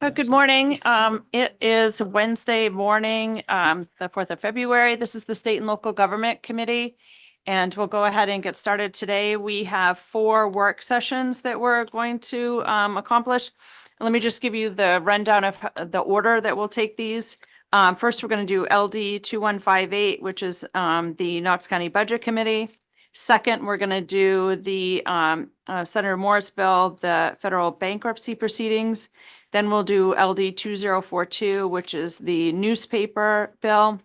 Good morning. It is Wednesday morning, the 4th of February. This is the State and Local Government Committee, and we'll go ahead and get started today. We have 4 work sessions that we're going to accomplish. Let me just give you the rundown of the order that we'll take these. First, we're going to do LD 2158, which is the Knox County Budget Committee. Second, we're going to do the Senator Moore's bill, the federal bankruptcy proceedings. Then we'll do LD 2042, which is the newspaper bill.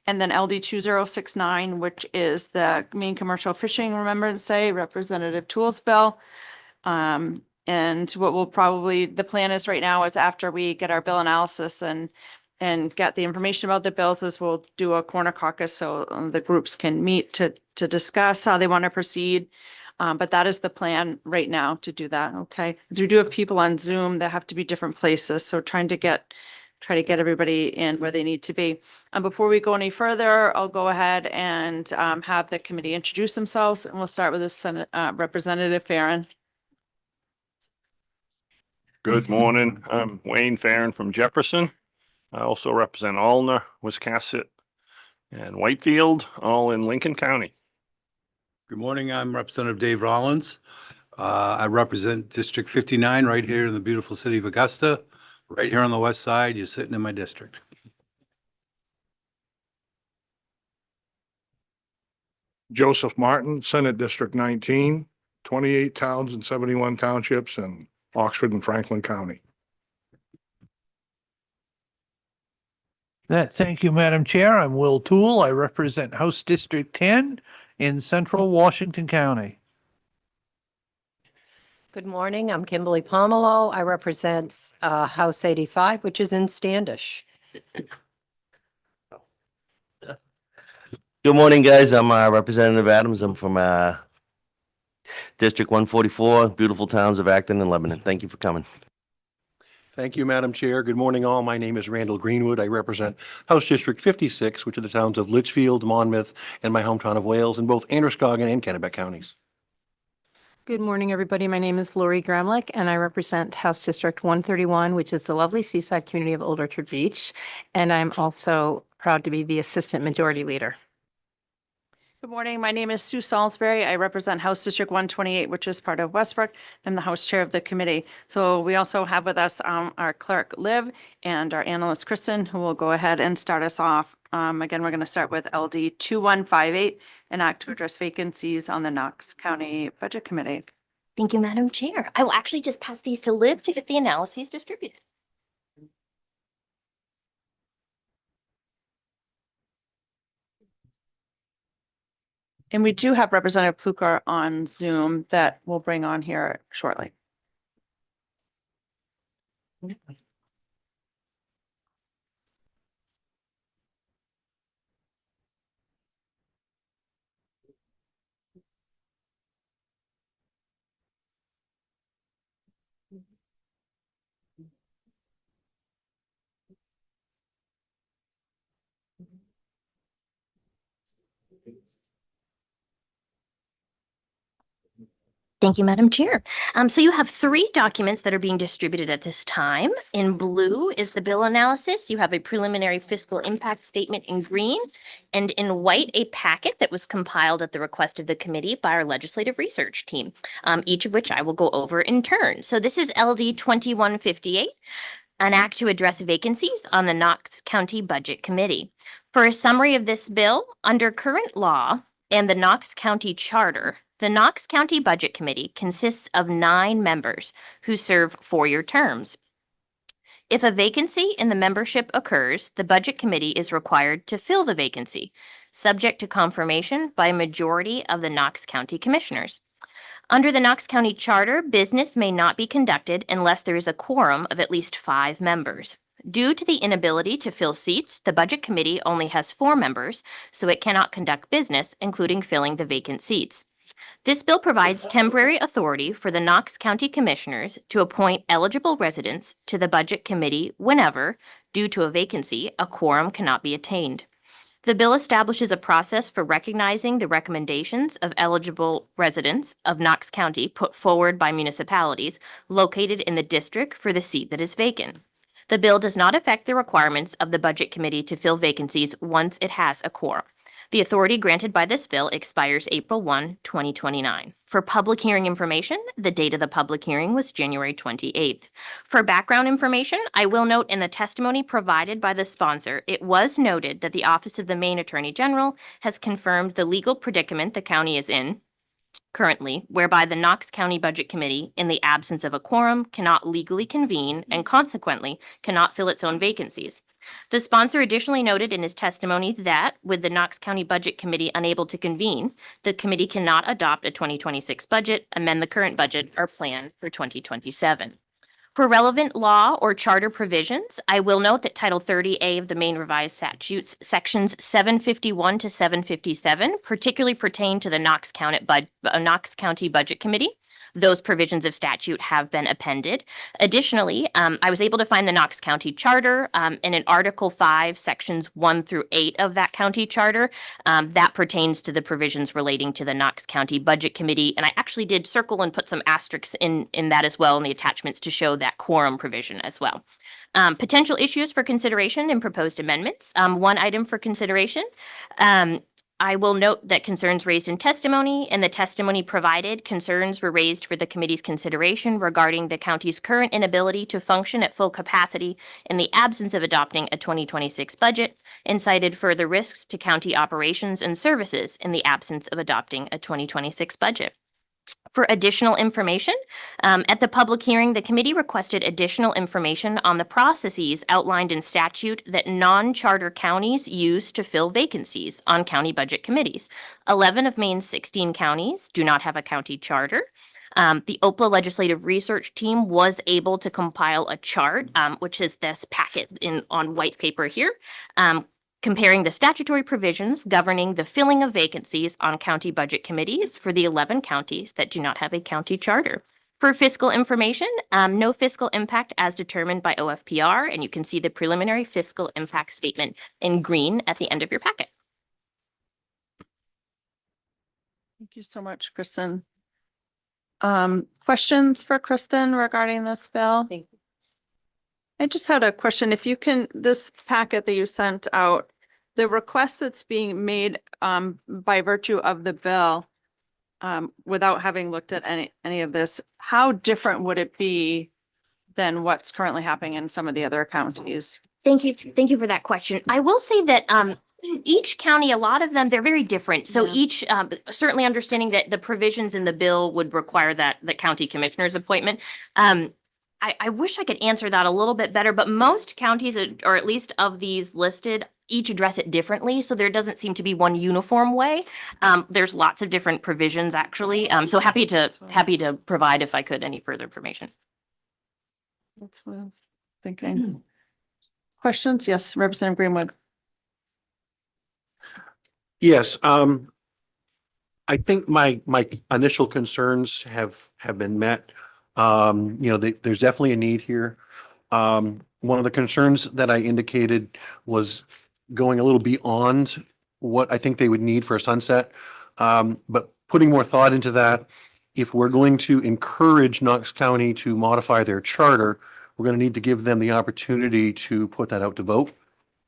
And then LD 2069, which is the Maine Commercial Fishing Remembrance Day, Representative Tools bill. And what we'll probably, the plan is right now is after we get our bill analysis and get the information about the bills, is we'll do a corner caucus so the groups can meet to discuss how they want to proceed. But that is the plan right now to do that. Okay. Because we do have people on Zoom that have to be different places. So try to get everybody in where they need to be. Before we go any further, I'll go ahead and have the committee introduce themselves, and we'll start with the Senate Representative Farren. Good morning. I'm Wayne Farren from Jefferson. I also represent Alna, Wiscasset, and Whitefield, all in Lincoln County. Good morning. I'm Representative Dave Rollins. I represent District 59 right here in the beautiful city of Augusta, right here on the west side. You're sitting in my district. Joseph Martin, Senate District 19, 28 towns and 71 townships in Oxford and Franklin County. Thank you, Madam Chair. I'm Will Toole. I represent House District 10 in Central Washington County. Good morning. I'm Kimberly Pomelo. I represent House 85, which is in Standish. Good morning, guys. I'm Representative Adams. I'm from District 144, beautiful towns of Acton and Lebanon. Thank you for coming. Thank you, Madam Chair. Good morning, all. My name is Randall Greenwood. I represent House District 56, which are the towns of Litchfield, Monmouth, and my hometown of Wales in both Androscoggin and Kennebec counties. Good morning, everybody. My name is Lori Gramlich, and I represent House District 131, which is the lovely seaside community of Old Orchard Beach. And I'm also proud to be the Assistant Majority Leader. Good morning. My name is Sue Salisbury. I represent House District 128, which is part of Westbrook. I'm the House Chair of the committee. So we also have with us our clerk, Liv, and our analyst, Kristen, who will go ahead and start us off. Again, we're going to start with LD 2158, an act to address vacancies on the Knox County Budget Committee. Thank you, Madam Chair. I will actually just pass these to Liv to get the analyses distributed. And we do have Representative Pluker on Zoom that we'll bring on here shortly. Thank you, Madam Chair. So you have 3 documents that are being distributed at this time. In blue is the bill analysis. You have a preliminary fiscal impact statement in green, and in white, a packet that was compiled at the request of the committee by our legislative research team, each of which I will go over in turn. So this is LD 2158. An act to address vacancies on the Knox County Budget Committee. For a summary of this bill, under current law and the Knox County Charter, the Knox County Budget Committee consists of 9 members who serve 4-year terms. If a vacancy in the membership occurs, the Budget Committee is required to fill the vacancy, subject to confirmation by a majority of the Knox County Commissioners. Under the Knox County Charter, business may not be conducted unless there is a quorum of at least 5 members. Due to the inability to fill seats, the Budget Committee only has 4 members, so it cannot conduct business, including filling the vacant seats. This bill provides temporary authority for the Knox County Commissioners to appoint eligible residents to the Budget Committee whenever, due to a vacancy, a quorum cannot be attained. The bill establishes a process for recognizing the recommendations of eligible residents of Knox County put forward by municipalities located in the district for the seat that is vacant. The bill does not affect the requirements of the Budget Committee to fill vacancies once it has a quorum. The authority granted by this bill expires April 1, 2029. For public hearing information, the date of the public hearing was January 28th. For background information, I will note in the testimony provided by the sponsor, it was noted that the Office of the Maine Attorney General has confirmed the legal predicament the county is in currently, whereby the Knox County Budget Committee, in the absence of a quorum, cannot legally convene and consequently cannot fill its own vacancies. The sponsor additionally noted in his testimony that, with the Knox County Budget Committee unable to convene, the committee cannot adopt a 2026 budget, amend the current budget, or plan for 2027. For relevant law or charter provisions, I will note that Title 30A of the Maine Revised Statutes, Sections 751 to 757, particularly pertain to the Knox County Budget Committee. Those provisions of statute have been appended. Additionally, I was able to find the Knox County Charter, and in Article 5, Sections 1 through 8 of that county charter, that pertains to the provisions relating to the Knox County Budget Committee. And I actually did circle and put some asterisks in that as well in the attachments to show that quorum provision as well. Potential issues for consideration and proposed amendments. One item for consideration. I will note that concerns raised in testimony and the testimony provided, concerns were raised for the committee's consideration regarding the county's current inability to function at full capacity in the absence of adopting a 2026 budget, and cited further risks to county operations and services in the absence of adopting a 2026 budget. For additional information, at the public hearing, the committee requested additional information on the processes outlined in statute that non-charter counties use to fill vacancies on county budget committees. 11 of Maine's 16 counties do not have a county charter. The OPLA Legislative Research Team was able to compile a chart, which is this packet on white paper here, comparing the statutory provisions governing the filling of vacancies on county budget committees for the 11 counties that do not have a county charter. For fiscal information, no fiscal impact as determined by OFPR, and you can see the preliminary fiscal impact statement in green at the end of your packet. Thank you so much, Kristen. Questions for Kristen regarding this bill? Thank you. I just had a question. If you can, this packet that you sent out, the request that's being made by virtue of the bill, without having looked at any of this, how different would it be than what's currently happening in some of the other counties? Thank you. Thank you for that question. I will say that each county, a lot of them, they're very different. So Yeah. each, certainly understanding that the provisions in the bill would require that the county commissioner's appointment. I wish I could answer that a little bit better, but most counties, or at least of these listed, each address it differently. So there doesn't seem to be one uniform way. There's lots of different provisions actually. So happy to provide, if I could, any further information. That's what I was thinking. Questions? Yes, Representative Greenwood. Yes, I think my initial concerns have been met. There's definitely a need here. One of the concerns that I indicated was going a little beyond what I think they would need for a sunset. But putting more thought into that, if we're going to encourage Knox County to modify their charter, we're going to need to give them the opportunity to put that out to vote.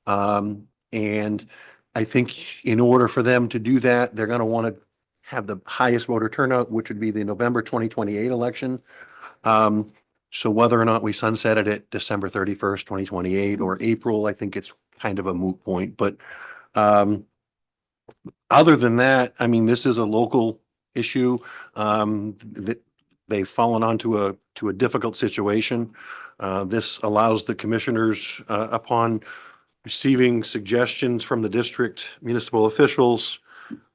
And I think in order for them to do that, they're going to want to have the highest voter turnout, which would be the November 2028 election. So whether or not we sunset it at December 31st, 2028 or April, I think it's kind of a moot point. But other than that, I mean, this is a local issue. They've fallen onto a difficult situation. This allows the commissioners, upon receiving suggestions from the district municipal officials,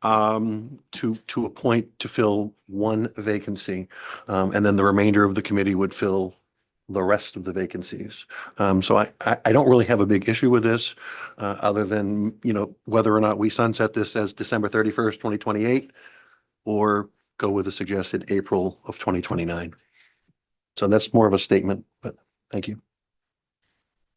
to appoint to fill one vacancy. And then the remainder of the committee would fill the rest of the vacancies. So I don't really have a big issue with this, other than, whether or not we sunset this as December 31st, 2028, or go with the suggested April of 2029. So that's more of a statement, but thank you.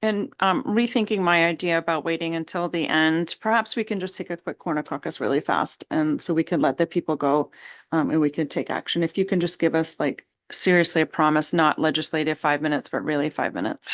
And rethinking my idea about waiting until the end, perhaps we can just take a quick corner caucus really fast. And so we can let the people go and we can take action. If you can just give us like seriously a promise, not legislative 5 minutes, but really 5 minutes.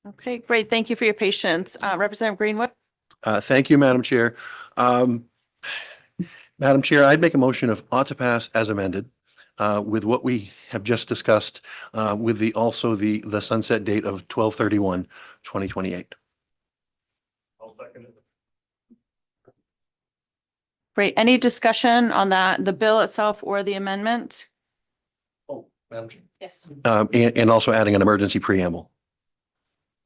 Okay, great. Thank you for your patience. Representative Greenwood? Thank you, Madam Chair. Madam Chair, I'd make a motion of ought to pass as amended with what we have just discussed with also the sunset date of 12/31/2028. Great. Any discussion on that, the bill itself or the amendment? Oh, Madam Chair. Yes. And also adding an emergency preamble.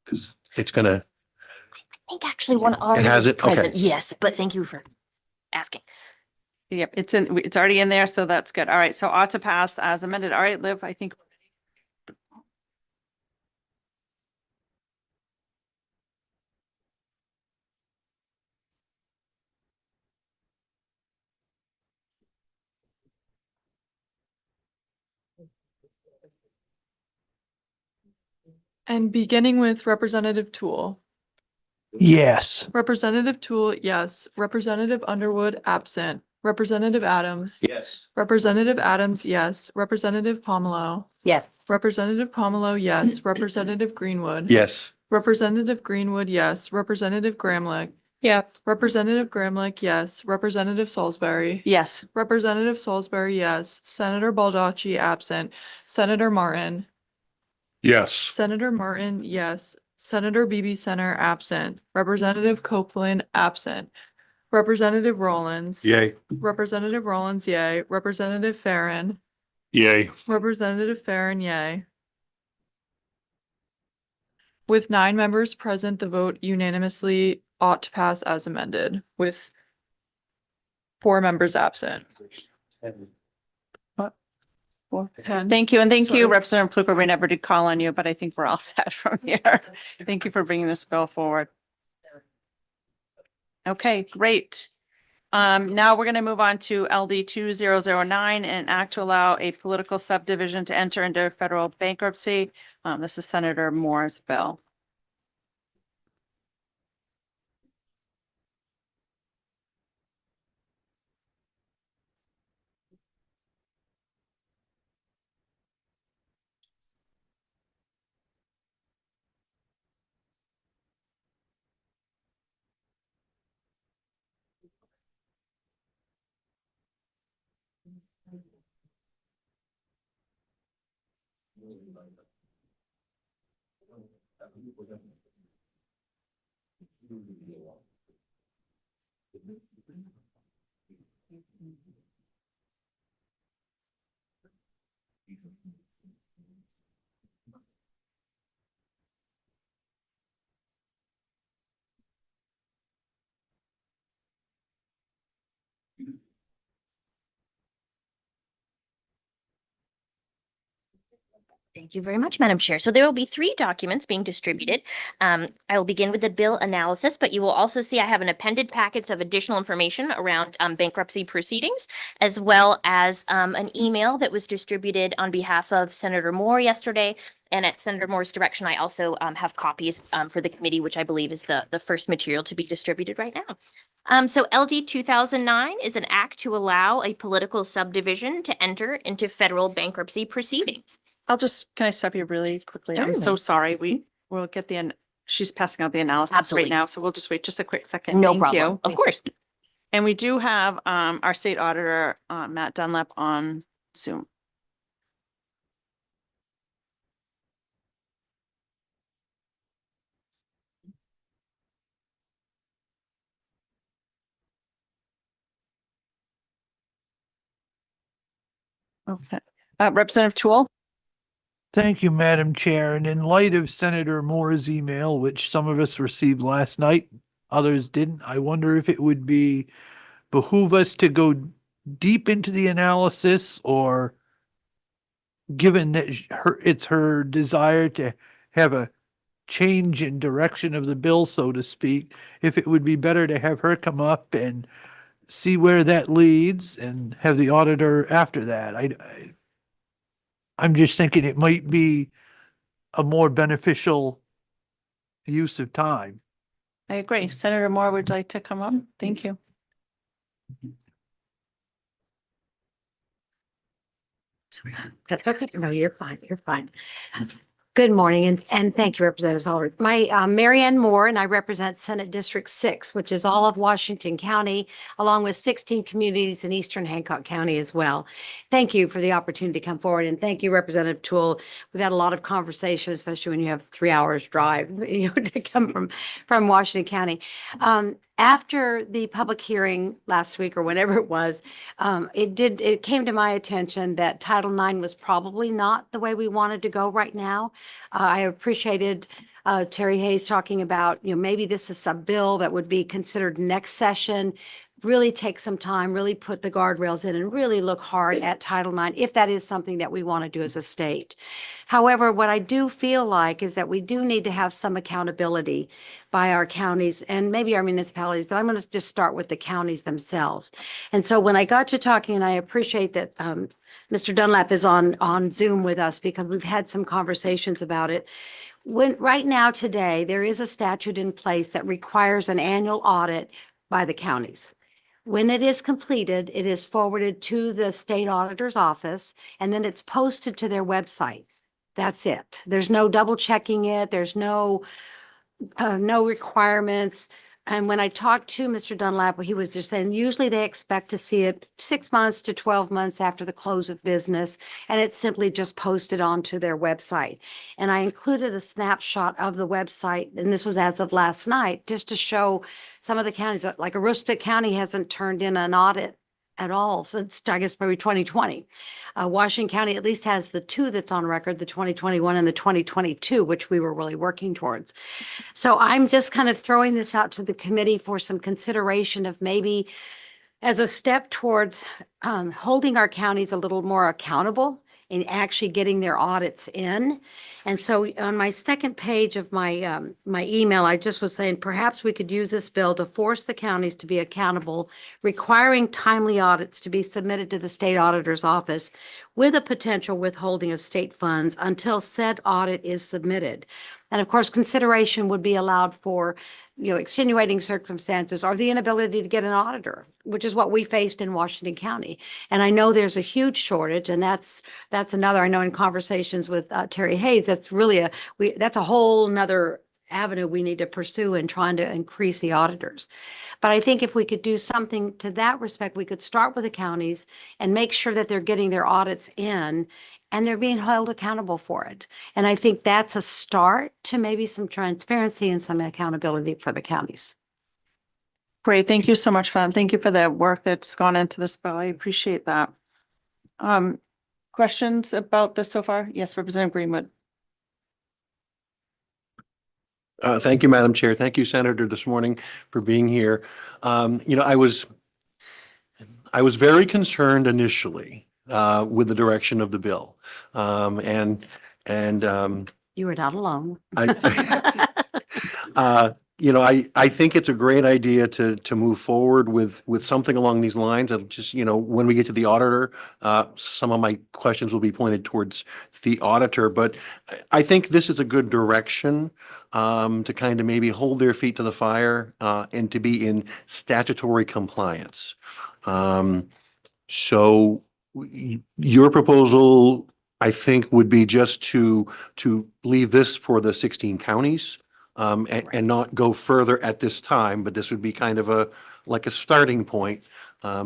Because it's gonna, I think actually one already has is it? Okay. present. Yes, but thank you for asking. Yep, it's already in there, so that's good. All right, so ought to pass as amended. All right, Liv, I think. And beginning with Representative Tool. Yes. Representative Tool, yes. Representative Underwood, absent. Representative Adams. yes. Representative Adams, yes. Representative Pomelo. Yes. Representative Pomelo, yes. Representative Greenwood. Yes. Representative Greenwood, yes. Representative Gramlich. Yes. Representative Gramlich, yes. Representative Salisbury. Yes. Representative Salisbury, yes. Senator Baldacci, absent. Senator Martin. Yes. Senator Martin, yes. Senator BB Center, absent. Representative Copeland, absent. Representative Rollins. Yay. Representative Rollins, yay. Representative Farren. Yay. Representative Farren, yay. With 9 members present, the vote unanimously ought to pass as amended, with 4 members absent. Thank you. And thank you, Sorry. Representative Pluker. We never did call on you, but I think we're all set from here. Thank you for bringing this bill forward. Okay, great. Now we're going to move on to LD 2009, an act to allow a political subdivision to enter into federal bankruptcy. This is Senator Moore's bill. Thank you very much, Madam Chair. So there will be 3 documents being distributed. I will begin with the bill analysis, but you will also see I have an appended packets of additional information around bankruptcy proceedings, as well as an email that was distributed on behalf of Senator Moore yesterday. And at Senator Moore's direction, I also have copies for the committee, which I believe is the first material to be distributed right now. So LD 2009 is an act to allow a political subdivision to enter into federal bankruptcy proceedings. Can I stop you really quickly? I'm so Certainly. sorry. We'll get she's passing out the analysis Absolutely. right now, so we'll just wait just a quick second. No Thank problem. you. Of course. And we do have our state auditor, Matt Dunlap, on Zoom. Okay. Representative Tool? Thank you, Madam Chair. And in light of Senator Moore's email, which some of us received last night, others didn't, I wonder if it would behoove us to go deep into the analysis, or given that it's her desire to have a change in direction of the bill, so to speak, if it would be better to have her come up and see where that leads and have the auditor after that. I'm just thinking it might be a more beneficial use of time. I agree. Senator Moore, would you like to come up? Thank you. That's okay. No, you're fine. You're fine. Good morning, and thank you, Representative Oliver. My Mary Ann Moore, and I represent Senate District 6, which is all of Washington County, along with 16 communities in eastern Hancock County as well. Thank you for the opportunity to come forward, and thank you, Representative Toole. We've had a lot of conversation, especially when you have 3 hours drive, to come from Washington County. After the public hearing last week, or whenever it was, it came to my attention that Title IX was probably not the way we wanted to go right now. I appreciated Terry Hayes talking about, maybe this is a bill that would be considered next session, really take some time, really put the guardrails in, and really look hard at Title IX, if that is something that we want to do as a state. However, what I do feel like is that we do need to have some accountability by our counties and maybe our municipalities, but I'm going to just start with the counties themselves. And so when I got to talking, and I appreciate that Mr. Dunlap is on Zoom with us, because we've had some conversations about it. Right now today, there is a statute in place that requires an annual audit by the counties. When it is completed, it is forwarded to the state auditor's office, and then it's posted to their website. That's it. There's no double checking it. There's no requirements. And when I talked to Mr. Dunlap, he was just saying, usually they expect to see it 6 months to 12 months after the close of business, and it's simply just posted onto their website. And I included a snapshot of the website, and this was as of last night, just to show some of the counties, like Aroostook County hasn't turned in an audit at all since, I guess, maybe 2020. Washington County at least has the 2 that's on record, the 2021 and the 2022, which we were really working towards. So I'm just kind of throwing this out to the committee for some consideration of maybe as a step towards holding our counties a little more accountable in actually getting their audits in. And so on my second page of my, my email, I just was saying perhaps we could use this bill to force the counties to be accountable, requiring timely audits to be submitted to the state auditor's office with a potential withholding of state funds until said audit is submitted. And of course, consideration would be allowed for, extenuating circumstances or the inability to get an auditor, which is what we faced in Washington County. And I know there's a huge shortage, and that's another, I know in conversations with Terry Hayes, that's really that's a whole nother avenue we need to pursue in trying to increase the auditors. But I think if we could do something to that respect, we could start with the counties and make sure that they're getting their audits in and they're being held accountable for it. And I think that's a start to maybe some transparency and some accountability for the counties. Great. Thank you so much, Fran. Thank you for the work that's gone into this bill. I appreciate that. Questions about this so far? Yes, Representative Greenwood. Thank you, Madam Chair. Thank you, Senator, this morning for being here. I was very concerned initially with the direction of the bill. You were not alone. I think it's a great idea to move forward with something along these lines. And just, when we get to the auditor, some of my questions will be pointed towards the auditor. But I think this is a good direction to kind of maybe hold their feet to the fire and to be in statutory compliance. So your proposal, I think, would be just to leave this for the 16 counties. And not go further at this time, but this would be kind of a starting point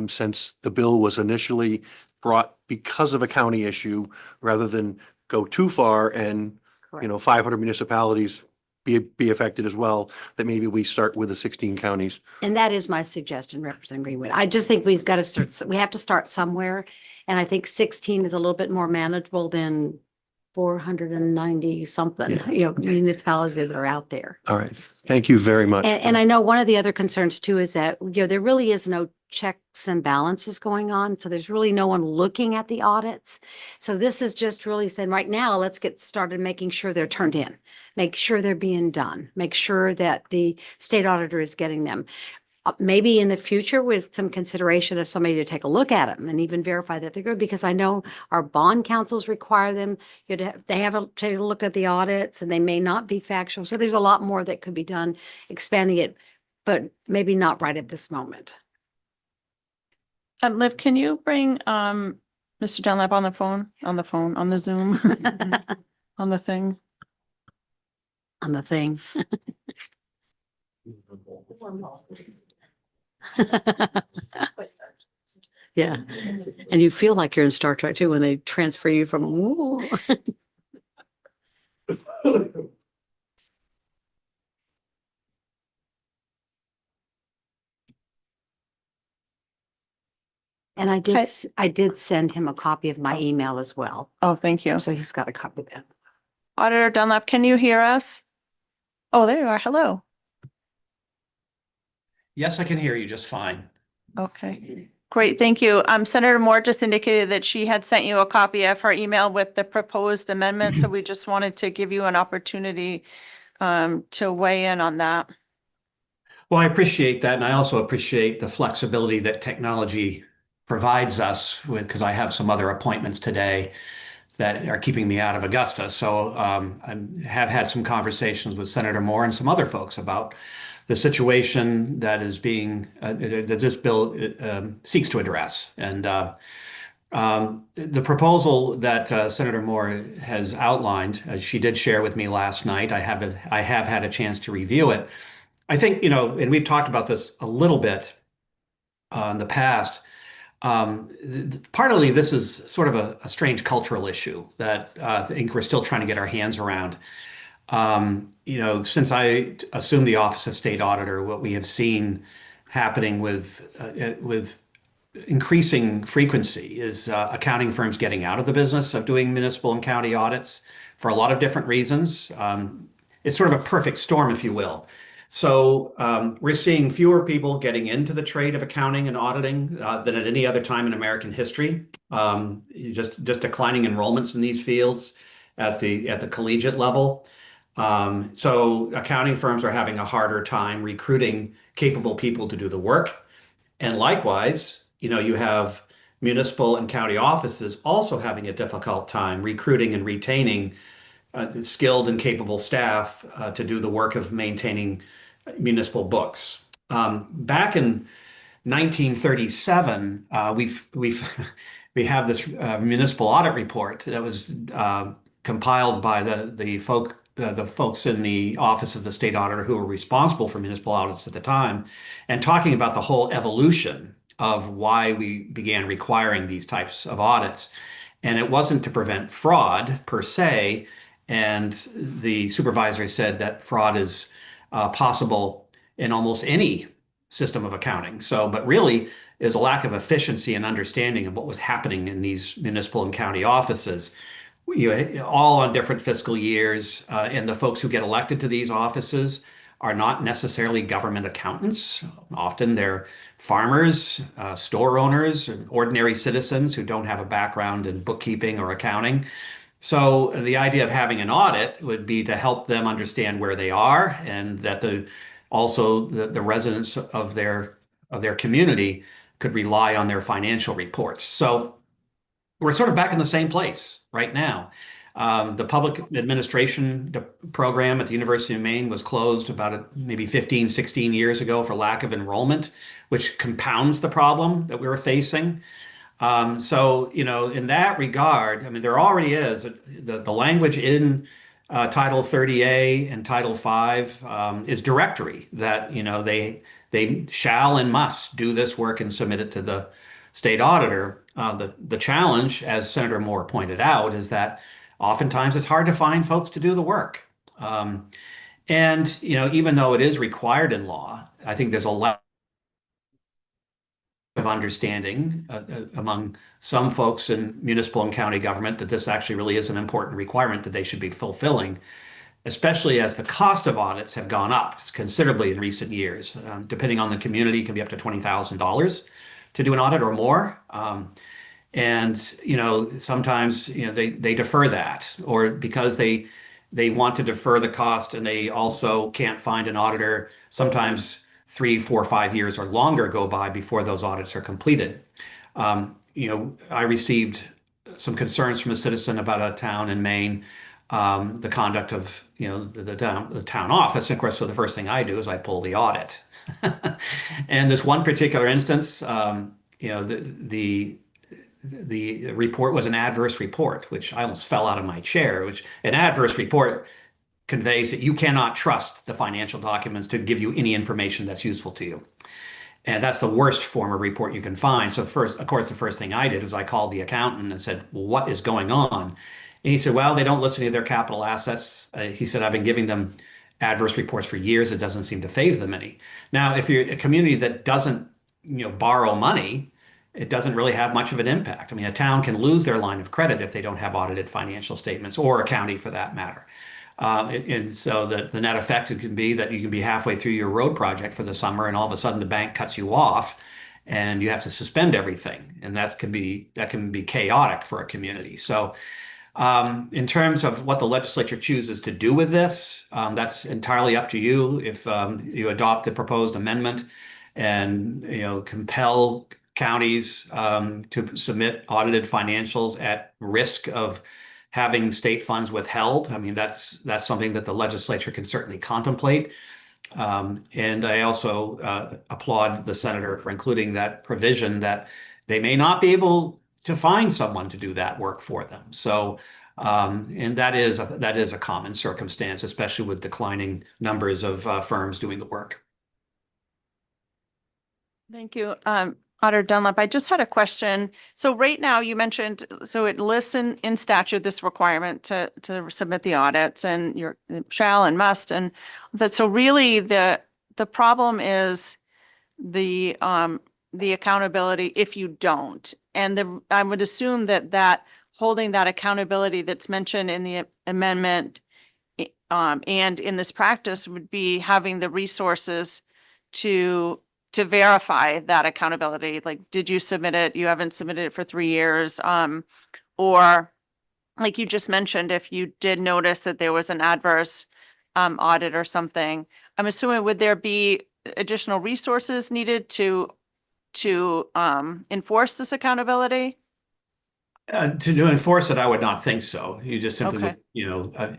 since the bill was initially brought because of a county issue rather than go too far and, 500 municipalities be affected as well, that maybe we start with the 16 counties. And that is my suggestion, Representative Greenwood. I just think we have to start somewhere. And I think 16 is a little bit more manageable than 490 something, municipalities that are out there. All right. Thank you very much. And I know one of the other concerns too is that, there really is no checks and balances going on. So there's really no one looking at the audits. So this is just really saying right now, let's get started making sure they're turned in, make sure they're being done, make sure that the state auditor is getting them. Maybe in the future with some consideration of somebody to take a look at them and even verify that they're good, because I know our bond councils require them. They have to take a look at the audits and they may not be factual. So there's a lot more that could be done, expanding it, but maybe not right at this moment. Liv, can you bring Mr. Dunlap on the Zoom, on the thing? On the thing. Yeah. And you feel like you're in Star Trek too when they transfer you from. Ooh. And I did send him a copy of my email as well. Oh, thank you. So he's got a copy of that. Auditor Dunlap, can you hear us? Oh, there you are. Hello. Yes, I can hear you just fine. Okay, great. Thank you. Senator Moore just indicated that she had sent you a copy of her email with the proposed amendment. So we just wanted to give you an opportunity to weigh in on that. Well, I appreciate that. And I also appreciate the flexibility that technology provides us with, because I have some other appointments today that are keeping me out of Augusta. So I have had some conversations with Senator Moore and some other folks about the situation that is being, that this bill seeks to address. And the proposal that Senator Moore has outlined, she did share with me last night. I have had a chance to review it. I think, and we've talked about this a little bit in the past. Partly, this is sort of a strange cultural issue that I think we're still trying to get our hands around. Since I assumed the Office of State Auditor, what we have seen happening with increasing frequency is accounting firms getting out of the business of doing municipal and county audits for a lot of different reasons. It's sort of a perfect storm, if you will. So we're seeing fewer people getting into the trade of accounting and auditing than at any other time in American history. Just declining enrollments in these fields at the collegiate level. So accounting firms are having a harder time recruiting capable people to do the work. And likewise, you have municipal and county offices also having a difficult time recruiting and retaining skilled and capable staff to do the work of maintaining municipal books. Back in 1937, we have this municipal audit report that was compiled by the folks in the Office of the State Auditor who were responsible for municipal audits at the time, and talking about the whole evolution of why we began requiring these types of audits. And it wasn't to prevent fraud per se. And the supervisor said that fraud is possible in almost any system of accounting. So, but really is a lack of efficiency and understanding of what was happening in these municipal and county offices. All on different fiscal years, and the folks who get elected to these offices are not necessarily government accountants. Often they're farmers, store owners, and ordinary citizens who don't have a background in bookkeeping or accounting. So the idea of having an audit would be to help them understand where they are, and that also the residents of their community could rely on their financial reports. So we're sort of back in the same place right now. The public administration program at the University of Maine was closed about maybe 15, 16 years ago for lack of enrollment, which compounds the problem that we were facing. So, in that regard, I mean, there already is the language in Title 30A and Title 5 is directory that, they shall and must do this work and submit it to the state auditor. The challenge, as Senator Moore pointed out, is that oftentimes it's hard to find folks to do the work. And, even though it is required in law, I think there's a lot of understanding among some folks in municipal and county government that this actually really is an important requirement that they should be fulfilling, especially as the cost of audits have gone up considerably in recent years. Depending on the community, it can be up to $20,000 to do an audit or more. And, sometimes, they defer that, or because they want to defer the cost and they also can't find an auditor, sometimes 3, 4, 5 years or longer go by before those audits are completed. I received some concerns from a citizen about a town in Maine, the conduct of, the town office. And of course, so the first thing I do is I pull the audit. And this one particular instance, the report was an adverse report, which I almost fell out of my chair, which an adverse report conveys that you cannot trust the financial documents to give you any information that's useful to you. And that's the worst form of report you can find. So first, of course, the first thing I did was I called the accountant and said, well, what is going on? And he said, well, they don't list any of their capital assets. He said, I've been giving them adverse reports for years. It doesn't seem to faze them any. Now, if you're a community that doesn't, borrow money, it doesn't really have much of an impact. I mean, a town can lose their line of credit if they don't have audited financial statements, or a county for that matter. And so the net effect can be that you can be halfway through your road project for the summer and all of a sudden the bank cuts you off and you have to suspend everything. And that can be chaotic for a community. So in terms of what the legislature chooses to do with this, that's entirely up to you. If you adopt the proposed amendment and compel counties to submit audited financials at risk of having state funds withheld, I mean, that's something that the legislature can certainly contemplate. And I also applaud the senator for including that provision that they may not be able to find someone to do that work for them. So, and that is a common circumstance, especially with declining numbers of firms doing the work. Thank you. Auditor Dunlap, I just had a question. So right now you mentioned, so it lists in statute this requirement to submit the audits and your shall and must, and that, so really the problem is the accountability if you don't. And I would assume that holding that accountability that's mentioned in the amendment and in this practice would be having the resources to verify that accountability. Like, did you submit it? You haven't submitted it for 3 years. Or like you just mentioned, if you did notice that there was an adverse audit or something, I'm assuming, would there be additional resources needed to enforce this accountability? To enforce it, I would not think so. You just simply Okay. would,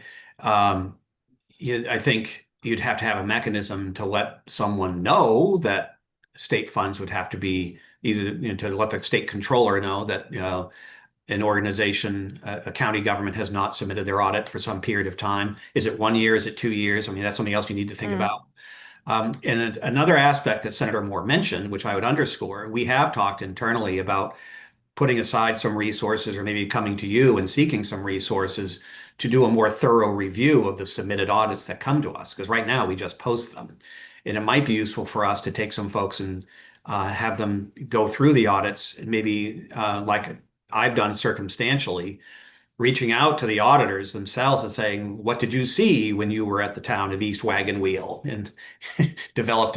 I think you'd have to have a mechanism to let someone know that state funds would have to be either, to let the state controller know that, an organization, a county government has not submitted their audit for some period of time. Is it 1 year? Is it 2 years? I mean, that's something else you need to think about. And another aspect that Senator Moore mentioned, which I would underscore, we have talked internally about putting aside some resources or maybe coming to you and seeking some resources to do a more thorough review of the submitted audits that come to us. Because right now we just post them. And it might be useful for us to take some folks and have them go through the audits, and maybe like I've done circumstantially, reaching out to the auditors themselves and saying, what did you see when you were at the town of East Wagon Wheel? And developed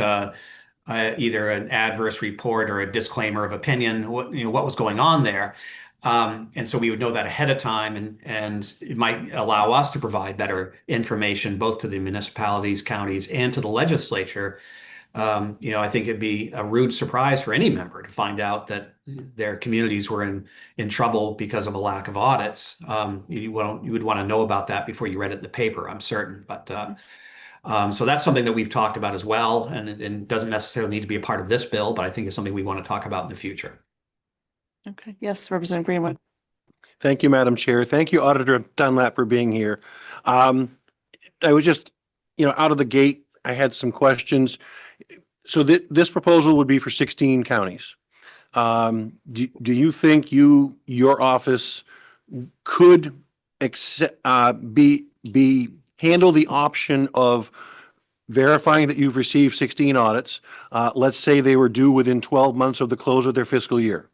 either an adverse report or a disclaimer of opinion, what was going on there. And so we would know that ahead of time, and it might allow us to provide better information both to the municipalities, counties, and to the legislature. I think it'd be a rude surprise for any member to find out that their communities were in trouble because of a lack of audits. You would want to know about that before you read it in the paper, I'm certain. But so that's something that we've talked about as well, and doesn't necessarily need to be a part of this bill, but I think it's something we want to talk about in the future. Okay. Yes, Representative Greenwood. Thank you, Madam Chair. Thank you, Auditor Dunlap, for being here. I was just, out of the gate, I had some questions. So this proposal would be for 16 counties. Do you think your office could handle the option of verifying that you've received 16 audits? Let's say they were due within 12 months of the close of their fiscal year.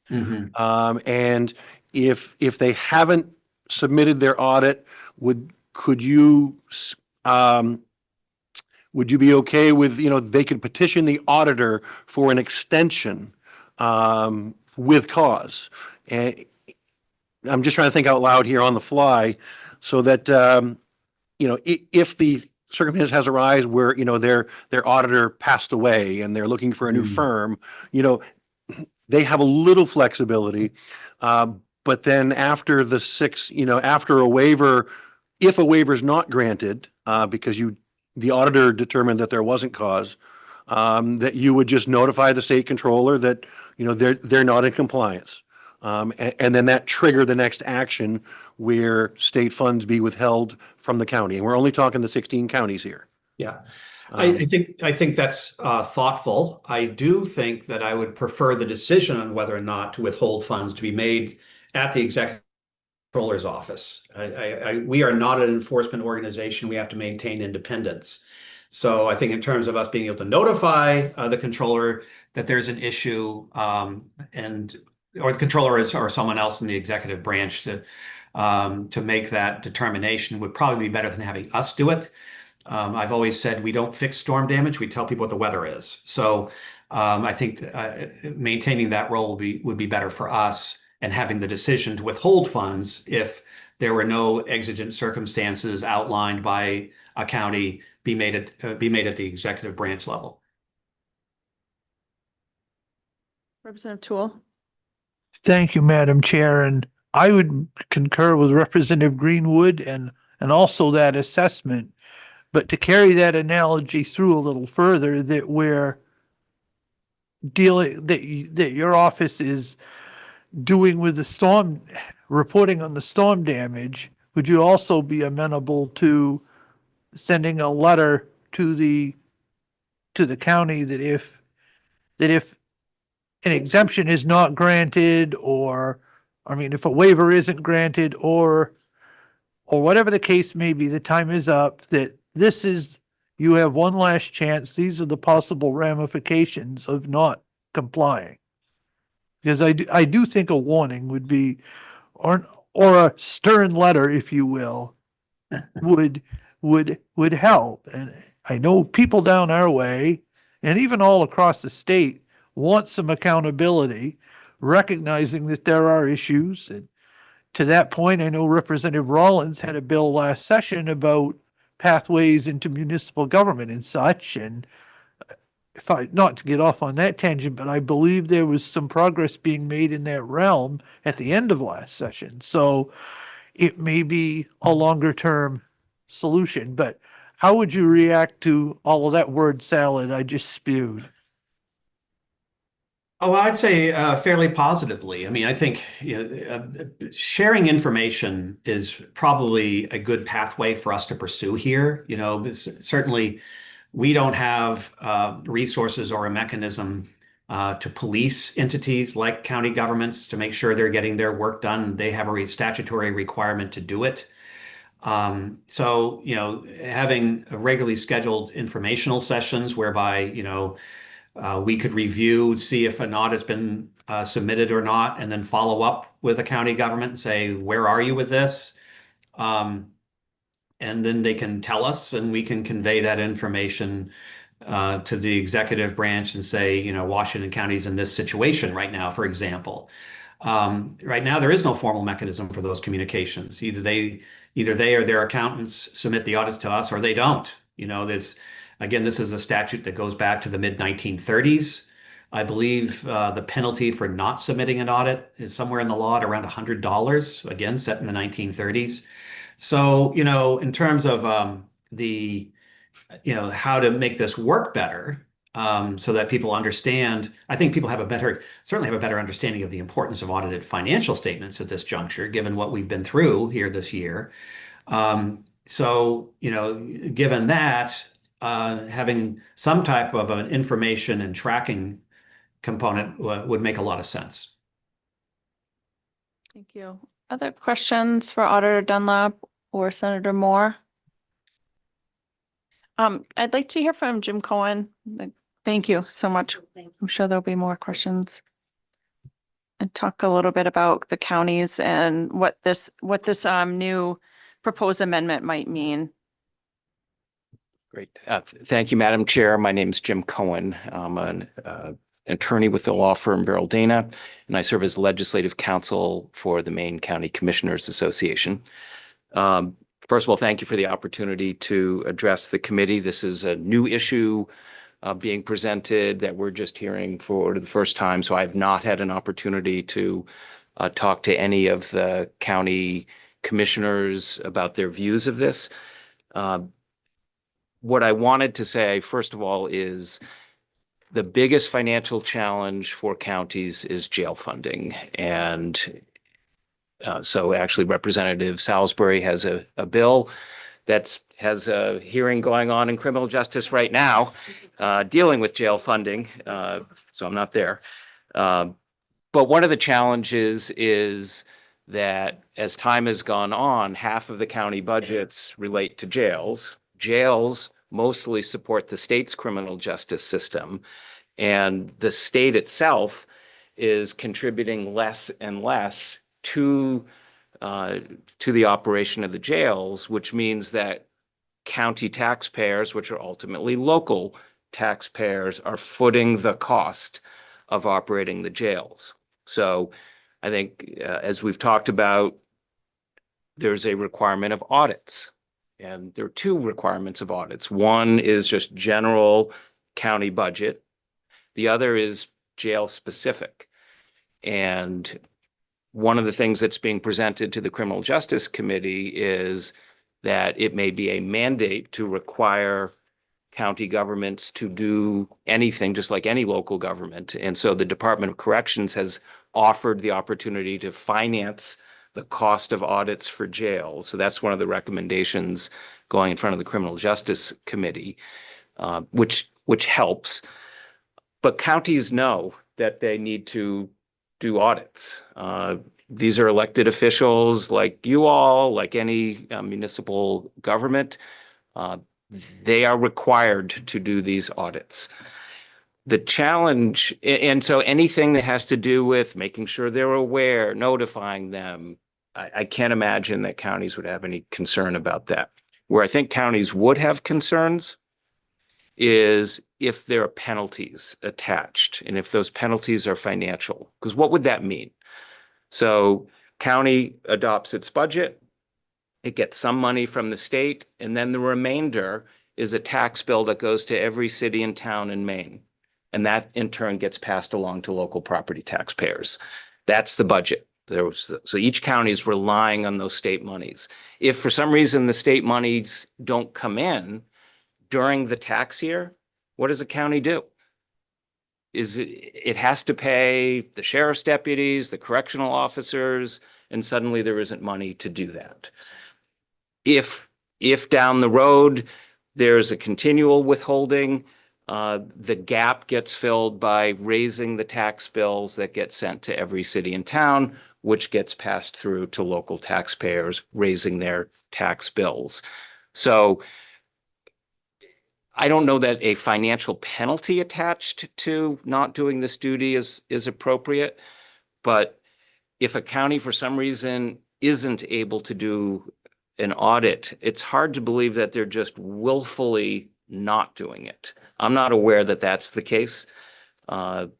And if they haven't submitted their audit, would you be okay with, they could petition the auditor for an extension with cause? And I'm just trying to think out loud here on the fly, so that, if the circumstance has arisen where, their auditor passed away and they're looking for a new firm, they have a little flexibility. But then after after a waiver, if a waiver is not granted, because the auditor determined that there wasn't cause, that you would just notify the state controller that, they're not in compliance. And then that trigger the next action where state funds be withheld from the county. And we're only talking the 16 counties here. Yeah. I think that's thoughtful. I do think that I would prefer the decision on whether or not to withhold funds to be made at the executive controller's office. We are not an enforcement organization. We have to maintain independence. So I think in terms of us being able to notify the controller that there's an issue, or the controller or someone else in the executive branch to make that determination would probably be better than having us do it. I've always said we don't fix storm damage. We tell people what the weather is. So I think maintaining that role would be better for us, and having the decision to withhold funds if there were no exigent circumstances outlined by a county be made at the executive branch level. Representative Toole. Thank you, Madam Chair. And I would concur with Representative Greenwood and also that assessment. But to carry that analogy through a little further, that we're dealing, that your office is doing with the storm, reporting on the storm damage, would you also be amenable to sending a letter to the county that if an exemption is not granted, or, if a waiver isn't granted, or whatever the case may be, the time is up, that you have one last chance. These are the possible ramifications of not complying. Because I do think a warning would be, or a stern letter, if you will, would help. And I know people down our way and even all across the state want some accountability, recognizing that there are issues. And to that point, I know Representative Rollins had a bill last session about pathways into municipal government and such. And if I, not to get off on that tangent, but I believe there was some progress being made in that realm at the end of last session. So it may be a longer term solution, but how would you react to all of that word salad I just spewed? Oh, I'd say fairly positively. I mean, I think sharing information is probably a good pathway for us to pursue here. Certainly we don't have resources or a mechanism to police entities like county governments to make sure they're getting their work done. They have a statutory requirement to do it. So, having regularly scheduled informational sessions whereby, we could review, see if an audit's been submitted or not, and then follow up with the county government and say, where are you with this? And then they can tell us and we can convey that information to the executive branch and say, Washington County's in this situation right now, for example. Right now, there is no formal mechanism for those communications. Either they or their accountants submit the audits to us or they don't. Again, this is a statute that goes back to the mid-1930s. I believe the penalty for not submitting an audit is somewhere in the law at around $100, again, set in the 1930s. So, in terms of how to make this work better so that people understand, I think people certainly have a better understanding of the importance of audited financial statements at this juncture, given what we've been through here this year. So, given that, having some type of an information and tracking component would make a lot of sense. Thank you. Other questions for Auditor Dunlap or Senator Moore? I'd like to hear from Jim Cohen. Thank you so much. I'm sure there'll be more questions. And talk a little bit about the counties and what this new proposed amendment might mean. Great. Thank you, Madam Chair. My name is Jim Cohen. I'm an attorney with the law firm Beryl Dana, and I serve as legislative counsel for the Maine County Commissioners Association. First of all, thank you for the opportunity to address the committee. This is a new issue being presented that we're just hearing for the first time, so I've not had an opportunity to talk to any of the county commissioners about their views of this. What I wanted to say, first of all, is the biggest financial challenge for counties is jail funding. And so actually Representative Salisbury has a bill that has a hearing going on in criminal justice right now, dealing with jail funding. So I'm not there. But one of the challenges is that as time has gone on, half of the county budgets relate to jails. Jails mostly support the state's criminal justice system, and the state itself is contributing less and less to the operation of the jails, which means that county taxpayers, which are ultimately local taxpayers, are footing the cost of operating the jails. So I think, as we've talked about, there's a requirement of audits. And there are two requirements of audits. One is just general county budget. The other is jail specific. And one of the things that's being presented to the Criminal Justice Committee is that it may be a mandate to require county governments to do anything, just like any local government. And so the Department of Corrections has offered the opportunity to finance the cost of audits for jails. So that's one of the recommendations going in front of the Criminal Justice Committee, which helps. But counties know that they need to do audits. These are elected officials like you all, like any municipal government. They are required to do these audits. The challenge, and so anything that has to do with making sure they're aware, notifying them, I can't imagine that counties would have any concern about that. Where I think counties would have concerns is if there are penalties attached and if those penalties are financial. Because what would that mean? So county adopts its budget, it gets some money from the state, and then the remainder is a tax bill that goes to every city and town in Maine. And that in turn gets passed along to local property taxpayers. That's the budget. So each county is relying on those state monies. If for some reason the state monies don't come in during the tax year, what does a county do? It has to pay the sheriff's deputies, the correctional officers, and suddenly there isn't money to do that. If down the road there's a continual withholding, the gap gets filled by raising the tax bills that get sent to every city and town, which gets passed through to local taxpayers, raising their tax bills. So I don't know that a financial penalty attached to not doing this duty is appropriate, but if a county for some reason isn't able to do an audit, it's hard to believe that they're just willfully not doing it. I'm not aware that that's the case.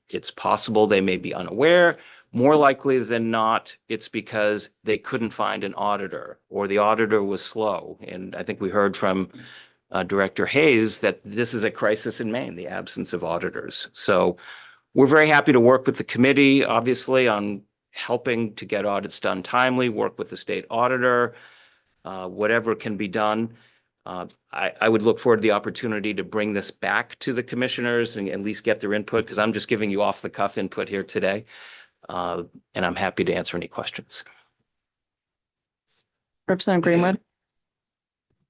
It's possible they may be unaware. More likely than not, it's because they couldn't find an auditor or the auditor was slow. And I think we heard from Director Hayes that this is a crisis in Maine, the absence of auditors. So we're very happy to work with the committee, obviously, on helping to get audits done timely, work with the state auditor, whatever can be done. I would look forward to the opportunity to bring this back to the commissioners and at least get their input, because I'm just giving you off the cuff input here today. And I'm happy to answer any questions. Representative Greenwood.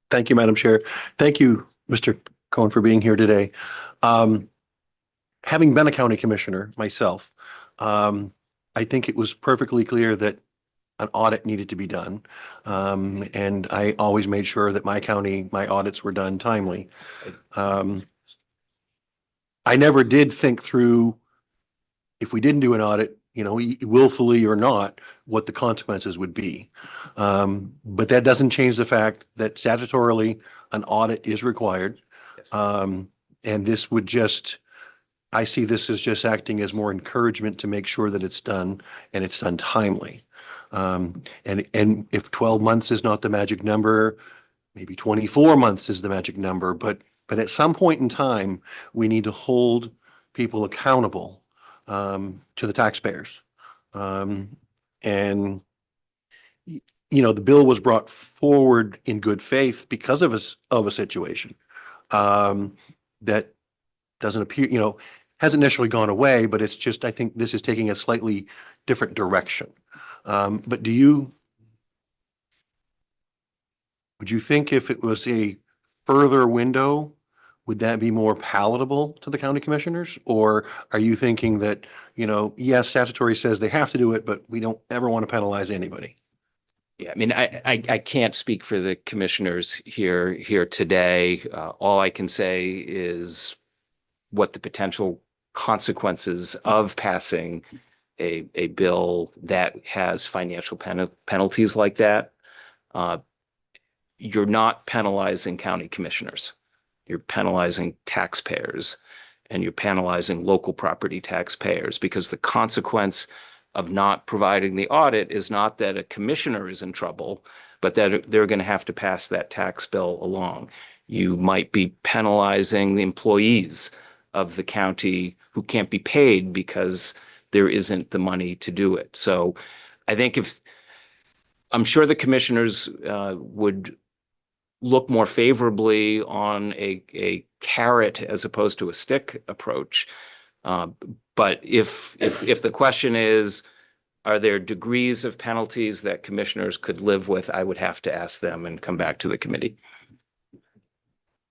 Thank you, Madam Chair. Thank you, Mr. Cohen, for being here today. Having been a county commissioner myself, I think it was perfectly clear that an audit needed to be done. And I always made sure that my county, my audits were done timely. I never did think through, if we didn't do an audit, willfully or not, what the consequences would be. But that doesn't change the fact that statutorily an audit is required. Yes. And this would I see this as just acting as more encouragement to make sure that it's done and it's done timely. And if 12 months is not the magic number, maybe 24 months is the magic number, but at some point in time, we need to hold people accountable to the taxpayers. And the bill was brought forward in good faith because of a situation that doesn't appear, hasn't necessarily gone away, but it's just, I think this is taking a slightly different direction. But would you think if it was a further window, would that be more palatable to the county commissioners? Or are you thinking that, yes, statutory says they have to do it, but we don't ever want to penalize anybody? Yeah, I mean, I can't speak for the commissioners here today. All I can say is what the potential consequences of passing a bill that has financial penalties like that. You're not penalizing county commissioners. You're penalizing taxpayers, and you're penalizing local property taxpayers, because the consequence of not providing the audit is not that a commissioner is in trouble, but that they're going to have to pass that tax bill along. You might be penalizing the employees of the county who can't be paid because there isn't the money to do it. So I think I'm sure the commissioners would look more favorably on a carrot as opposed to a stick approach. But if the question is, are there degrees of penalties that commissioners could live with, I would have to ask them and come back to the committee.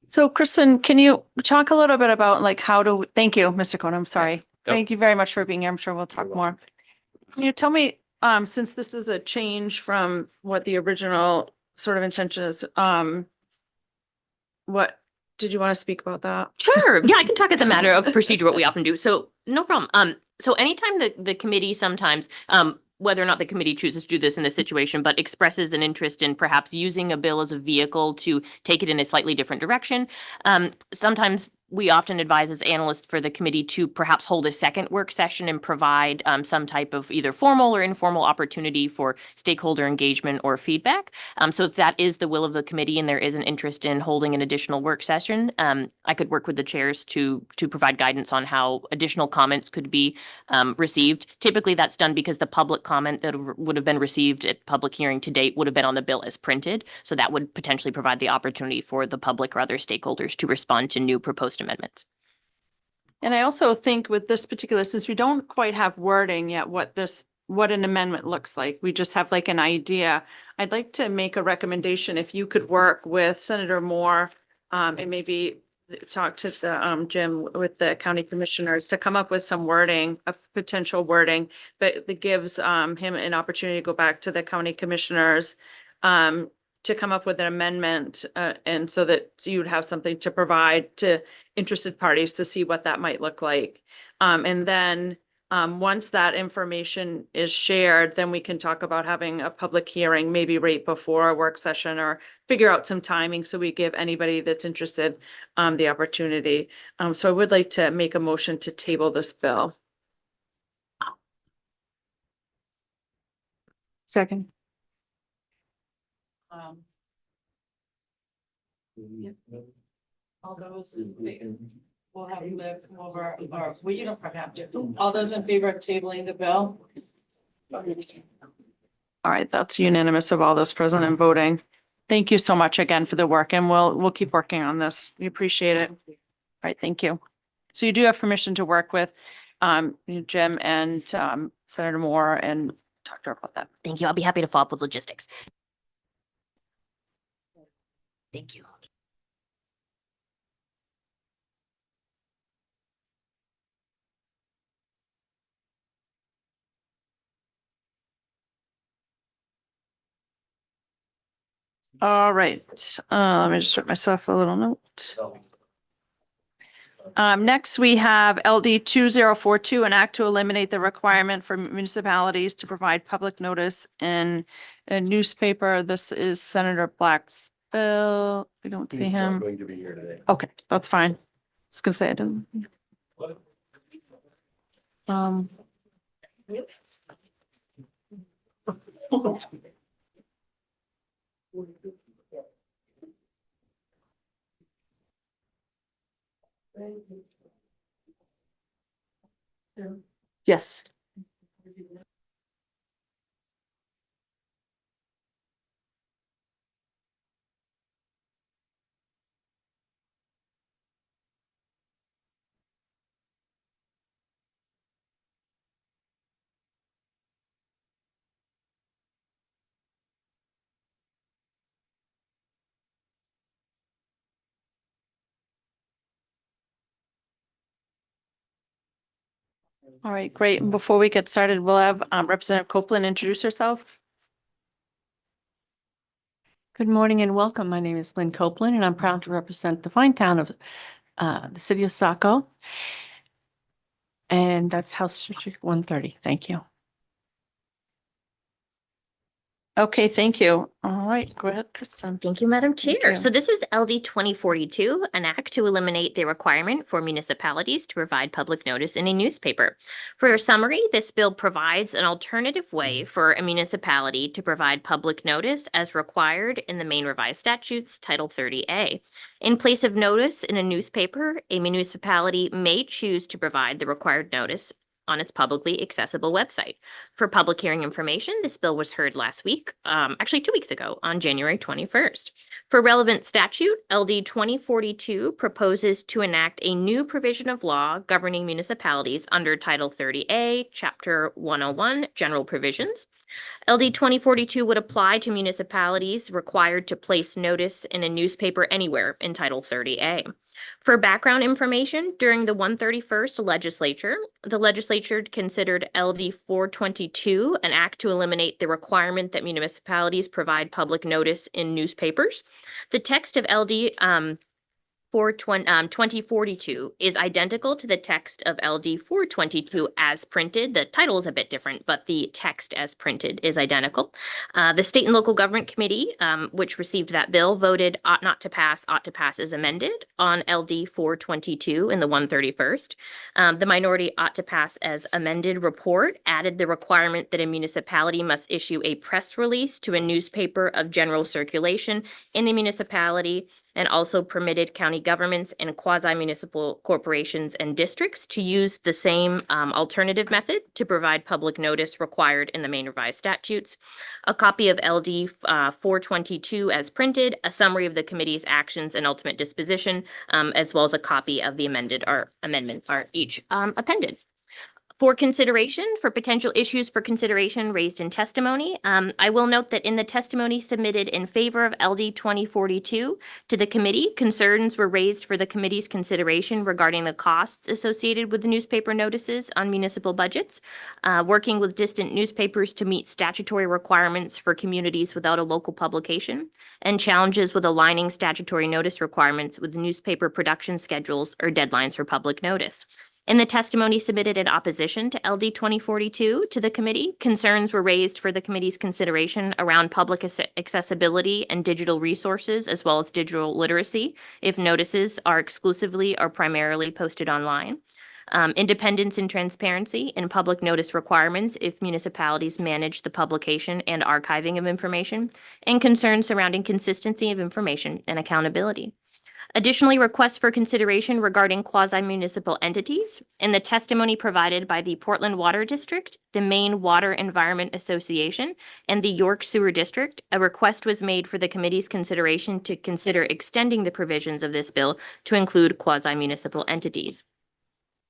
So Kristen, can you talk a little bit about thank you, Mr. Cohen, I'm sorry. Yep. Thank you very much for being here. I'm sure we'll talk more. Can you tell me, since this is a change from what the original sort of intention is, what did you want to speak about that? Sure. Yeah, I can talk as a matter of procedure, what we often do. So no problem. So anytime the committee sometimes whether or not the committee chooses to do this in this situation, but expresses an interest in perhaps using a bill as a vehicle to take it in a slightly different direction. Sometimes we often advise as analysts for the committee to perhaps hold a second work session and provide some type of either formal or informal opportunity for stakeholder engagement or feedback. So if that is the will of the committee and there is an interest in holding an additional work session, I could work with the chairs to provide guidance on how additional comments could be received. Typically, that's done because the public comment that would have been received at public hearing to date would have been on the bill as printed. So that would potentially provide the opportunity for the public or other stakeholders to respond to new proposed amendments. And I also think with this particular, since we don't quite have wording yet, what an amendment looks like, we just have like an idea. I'd like to make a recommendation if you could work with Senator Moore and maybe talk to the Jim with the county commissioners to come up with some wording, of potential wording, but that gives him an opportunity to go back to the county commissioners to come up with an amendment, and so that you'd have something to provide to interested parties to see what that might look like. And then once that information is shared, then we can talk about having a public hearing, maybe right before a work session, or figure out some timing so we give anybody that's interested the opportunity. So I would like to make a motion to table this bill. Second. All those in favor, we'll have you live over, or well, you don't have to. All those in favor of tabling the bill? All right, that's unanimous of all those present and voting. Thank you so much again for the work, and we'll keep working on this. We appreciate it. All right, thank you. So you do have permission to work with Jim and Senator Moore and talk to her about that. Thank you. I'll be happy to follow up with logistics. Thank you. All right, let me just write myself a little note. Next, we have LD 2042, an act to eliminate the requirement for municipalities to provide public notice in a newspaper. This is Senator Black's bill. We don't see him. Going to be here today. Okay, that's fine. I was gonna say I didn't. Yes. All right, great. And before we get started, we'll have Representative Copeland introduce herself. Good morning and welcome. My name is Lynn Copeland and I'm proud to represent the fine town of the city of Saco. And that's House District 130. Thank you. Okay, thank you. All right, go ahead, Kristen. Thank you, Madam Chair. you. So this is LD 2042, an act to eliminate the requirement for municipalities to provide public notice in a newspaper. For a summary, this bill provides an alternative way for a municipality to provide public notice as required in the Maine Revised Statutes, Title 30A. In place of notice in a newspaper, a municipality may choose to provide the required notice on its publicly accessible website. For public hearing information, this bill was heard last week, actually 2 weeks ago, on January 21st. For relevant statute, LD 2042 proposes to enact a new provision of law governing municipalities under Title 30A, Chapter 101, General Provisions. LD 2042 would apply to municipalities required to place notice in a newspaper anywhere in Title 30A. For background information, during the 131st legislature, the legislature considered LD 422, an act to eliminate the requirement that municipalities provide public notice in newspapers. The text of LD 2042 is identical to the text of LD 422 as printed. The title is a bit different, but the text as printed is identical. The State and Local Government Committee, which received that bill, voted ought to pass as amended on LD 422 in the 131st. The minority ought to pass as amended report added the requirement that a municipality must issue a press release to a newspaper of general circulation in the municipality, and also permitted county governments and quasi-municipal corporations and districts to use the same alternative method to provide public notice required in the Maine revised statutes. A copy of LD 422 as printed, a summary of the committee's actions and ultimate disposition, as well as a copy of the amendment are each appended. For potential issues for consideration raised in testimony, I will note that in the testimony submitted in favor of LD 2042 to the committee, concerns were raised for the committee's consideration regarding the costs associated with the newspaper notices on municipal budgets, working with distant newspapers to meet statutory requirements for communities without a local publication, and challenges with aligning statutory notice requirements with newspaper production schedules or deadlines for public notice. In the testimony submitted in opposition to LD 2042 to the committee, concerns were raised for the committee's consideration around public accessibility and digital resources, as well as digital literacy, if notices are exclusively or primarily posted online. Independence and transparency in public notice requirements if municipalities manage the publication and archiving of information, and concerns surrounding consistency of information and accountability. Additionally, requests for consideration regarding quasi-municipal entities. In the testimony provided by the Portland Water District, the Maine Water Environment Association, and the York Sewer District, a request was made for the committee's consideration to consider extending the provisions of this bill to include quasi-municipal entities.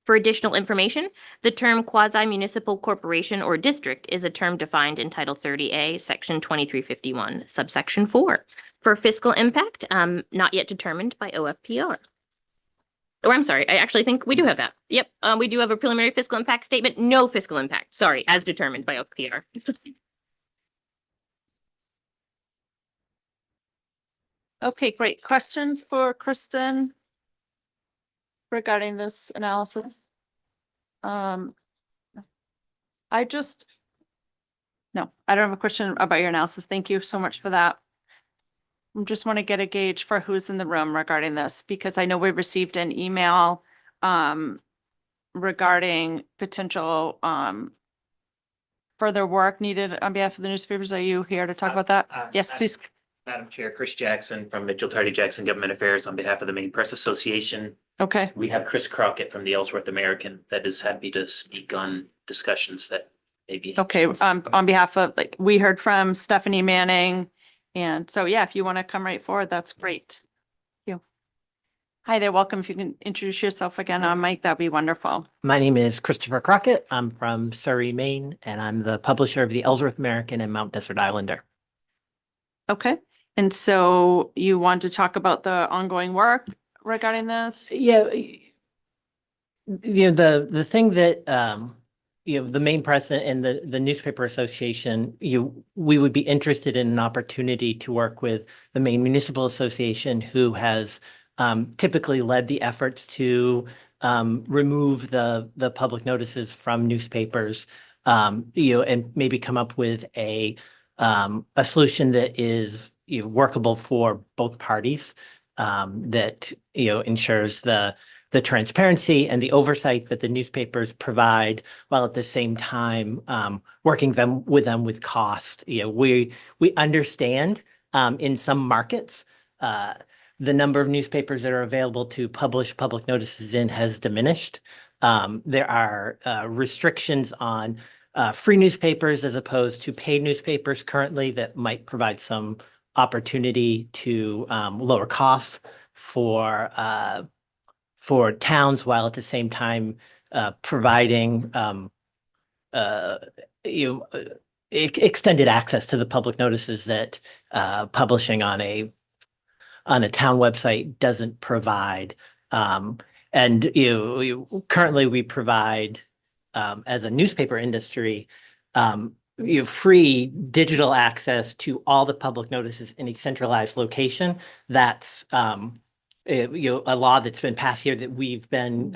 For additional information, the term quasi-municipal corporation or district is a term defined in Title 30A, Section 2351, subsection 4. For fiscal impact, not yet determined by OFPR. Or I'm sorry, I actually think we do have that. Yep, we do have a preliminary fiscal impact statement, no fiscal impact, sorry, as determined by OFPR. Okay, great. Questions for Kristen regarding this analysis? No, I don't have a question about your analysis. Thank you so much for that. I just want to get a gauge for who's in the room regarding this, because I know we received an email regarding potential further work needed on behalf of the newspapers. Are you here to talk about that? Yes, please. Madam Chair, Chris Jackson from Mitchell Tardy Jackson Government Affairs on behalf of the Maine Press Association. Okay. We have Chris Crockett from the Ellsworth American that is happy to speak on discussions that maybe. Okay, on behalf of, we heard from Stephanie Manning. And so, yeah, if you want to come right forward, that's great. Thank you. Hi there, welcome. If you can introduce yourself again on mic, that'd be wonderful. My name is Christopher Crockett. I'm from Surrey, Maine, and I'm the publisher of the Ellsworth American and Mount Desert Islander. Okay, and so you want to talk about the ongoing work regarding this? Yeah, the thing that the Maine Press and the Newspaper Association, we would be interested in an opportunity to work with the Maine Municipal Association, who has typically led the efforts to remove the public notices from newspapers, and maybe come up with a solution that is workable for both parties, that ensures the transparency and the oversight that the newspapers provide, while at the same time working with them with cost. We understand in some markets the number of newspapers that are available to publish public notices in has diminished. There are restrictions on free newspapers as opposed to paid newspapers currently that might provide some opportunity to lower costs for towns, while at the same time providing extended access to the public notices that publishing on a town website doesn't provide. And currently we provide, as a newspaper industry, free digital access to all the public notices in a centralized location. That's a law that's been passed here that we've been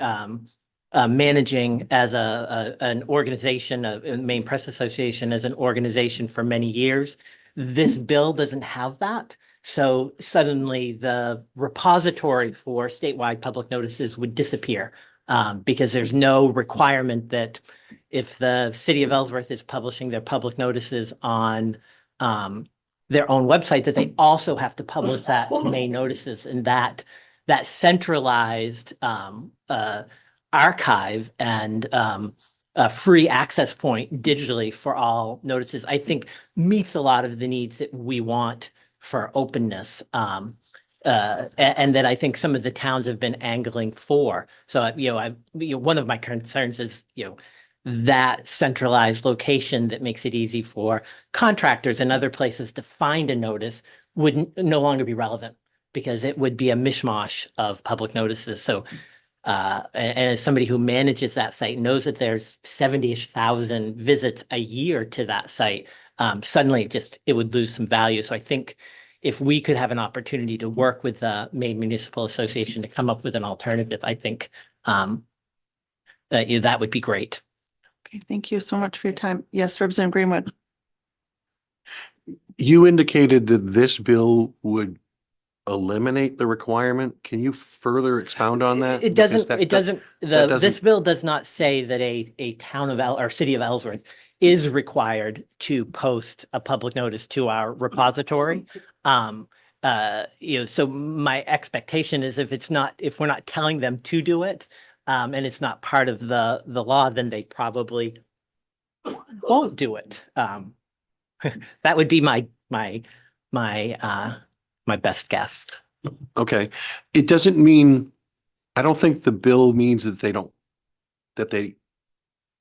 managing as an organization, a Maine Press Association as an organization for many years. This bill doesn't have that. So suddenly the repository for statewide public notices would disappear because there's no requirement that if the city of Ellsworth is publishing their public notices on their own website, that they also have to publish that in Maine notices, and that centralized archive and a free access point digitally for all notices, I think meets a lot of the needs that we want for openness. And that I think some of the towns have been angling for. So, one of my concerns is, that centralized location that makes it easy for contractors and other places to find a notice would no longer be relevant because it would be a mishmash of public notices. So, and as somebody who manages that site knows that there's 70,000 visits a year to that site, suddenly it would lose some value. So I think if we could have an opportunity to work with the Maine Municipal Association to come up with an alternative, I think that would be great. Okay, thank you so much for your time. Yes, Representative Greenwood. You indicated that this bill would eliminate the requirement. Can you further expound on that? It Because doesn't, this bill does not say that a town of or city of Ellsworth is required to post a public notice to our repository. So my expectation is if we're not telling them to do it, and it's not part of the law, then they probably won't do it. That would be my best guess. Okay. It doesn't mean, I don't think the bill means that they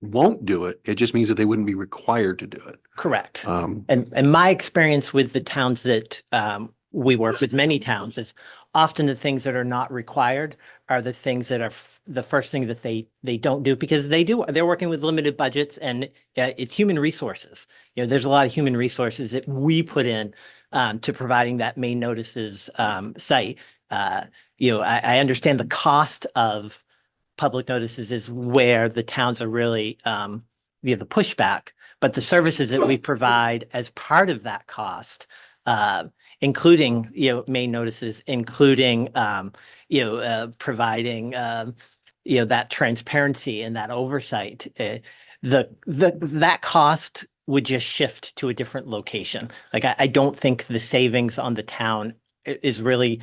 won't do it. It just means that they wouldn't be required to do it. Correct. And my experience with the towns that we work with, many towns, is often the things that are not required are the things that are the first thing that they don't do, because they're working with limited budgets, and it's human resources. There's a lot of human resources that we put in to providing that Maine notices site. I understand the cost of public notices is where the towns are really the pushback, but the services that we provide as part of that cost, including Maine notices, including providing that transparency and that oversight, that cost would just shift to a different location. Like I don't think the savings on the town is really.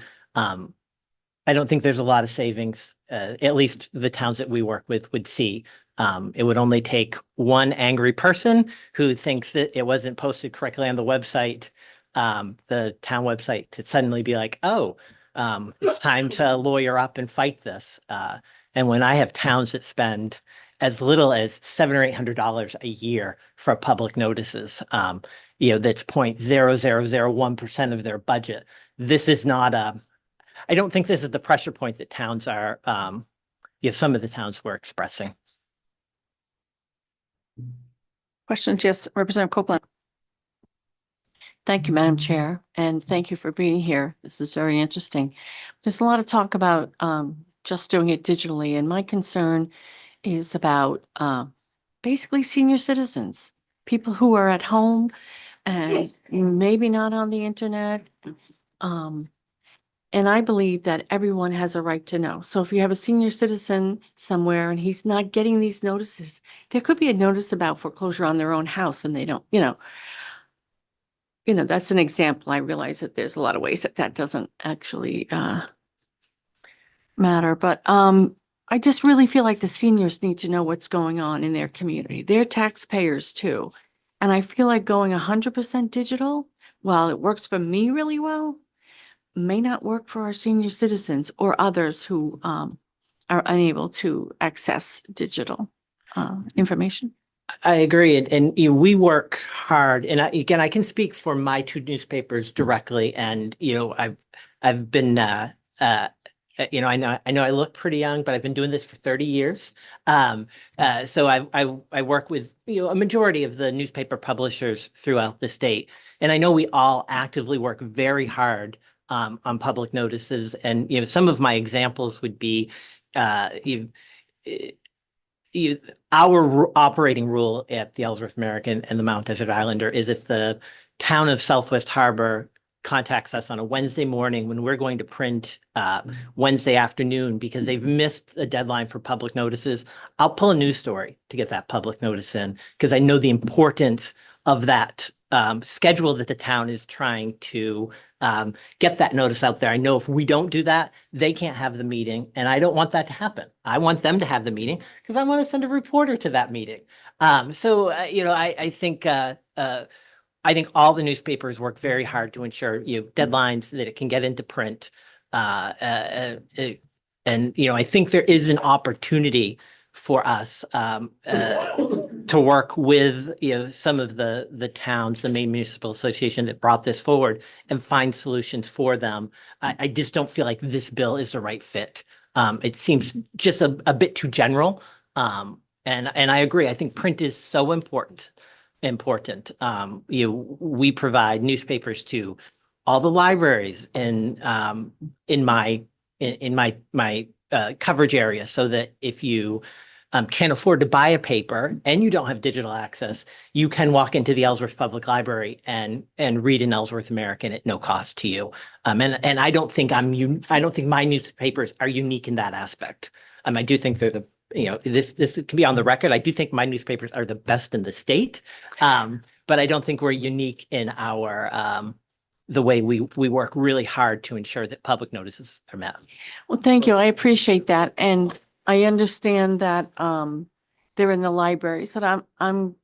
I don't think there's a lot of savings. At least the towns that we work with would see. It would only take one angry person who thinks that it wasn't posted correctly on the website, the town website, to suddenly be like, oh, it's time to lawyer up and fight this. And when I have towns that spend as little as $700 or $800 a year for public notices, that's 0.0001% of their budget. This is not I don't think this is the pressure point that towns are, some of the towns were expressing. Questions? Yes, Representative Copeland. Thank you, Madam Chair, and thank you for being here. This is very interesting. There's a lot of talk about just doing it digitally, and my concern is about basically senior citizens, people who are at home and maybe not on the internet. And I believe that everyone has a right to know. So if you have a senior citizen somewhere and he's not getting these notices, there could be a notice about foreclosure on their own house and they don't, that's an example. I realize that there's a lot of ways that doesn't actually matter. But I just really feel like the seniors need to know what's going on in their community. They're taxpayers too. And I feel like going 100% digital, while it works for me really well, may not work for our senior citizens or others who are unable to access digital information. I agree. And we work hard. And I can speak for my two newspapers directly. And, I've been, I know I look pretty young, but I've been doing this for 30 years. So I work with, a majority of the newspaper publishers throughout the state. And I know we all actively work very hard on public notices. And, some of my examples would be, our operating rule at the Ellsworth American and the Mount Desert Islander is if the town of Southwest Harbor contacts us on a Wednesday morning when we're going to print Wednesday afternoon because they've missed a deadline for public notices, I'll pull a news story to get that public notice in because I know the importance of that schedule that the town is trying to get that notice out there. I know if we don't do that, they can't have the meeting, and I don't want that to happen. I want them to have the meeting because I want to send a reporter to that meeting. I think all the newspapers work very hard to ensure deadlines that it can get into print. I think there is an opportunity for us to work with some of the towns, the Maine Municipal Association that brought this forward and find solutions for them. I just don't feel like this bill is the right fit. It seems just a bit too general. And I agree. I think print is so important. We provide newspapers to all the libraries in my coverage area, so that if you can't afford to buy a paper and you don't have digital access, you can walk into the Ellsworth Public Library and read an Ellsworth American at no cost to you. And I don't think my newspapers are unique in that aspect. I do think they're this can be on the record. I do think my newspapers are the best in the state, but I don't think we're unique in our the way we work really hard to ensure that public notices are met. Well, thank you. I appreciate that. And I understand that they're in the libraries, but I'm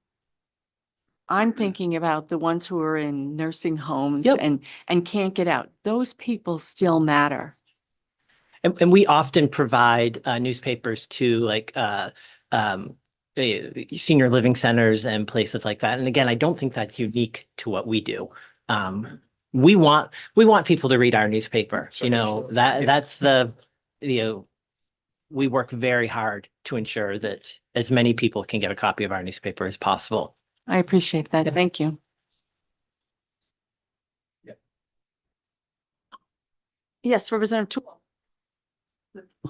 thinking about the ones who are in nursing homes and can't get out. Those people still matter. And we often provide newspapers to senior living centers and places like that. And again, I don't think that's unique to what we do. We want people to read our newspaper. We work very hard to ensure that as many people can get a copy of our newspaper as possible. I appreciate that. Thank you. Yes, Representative Toole.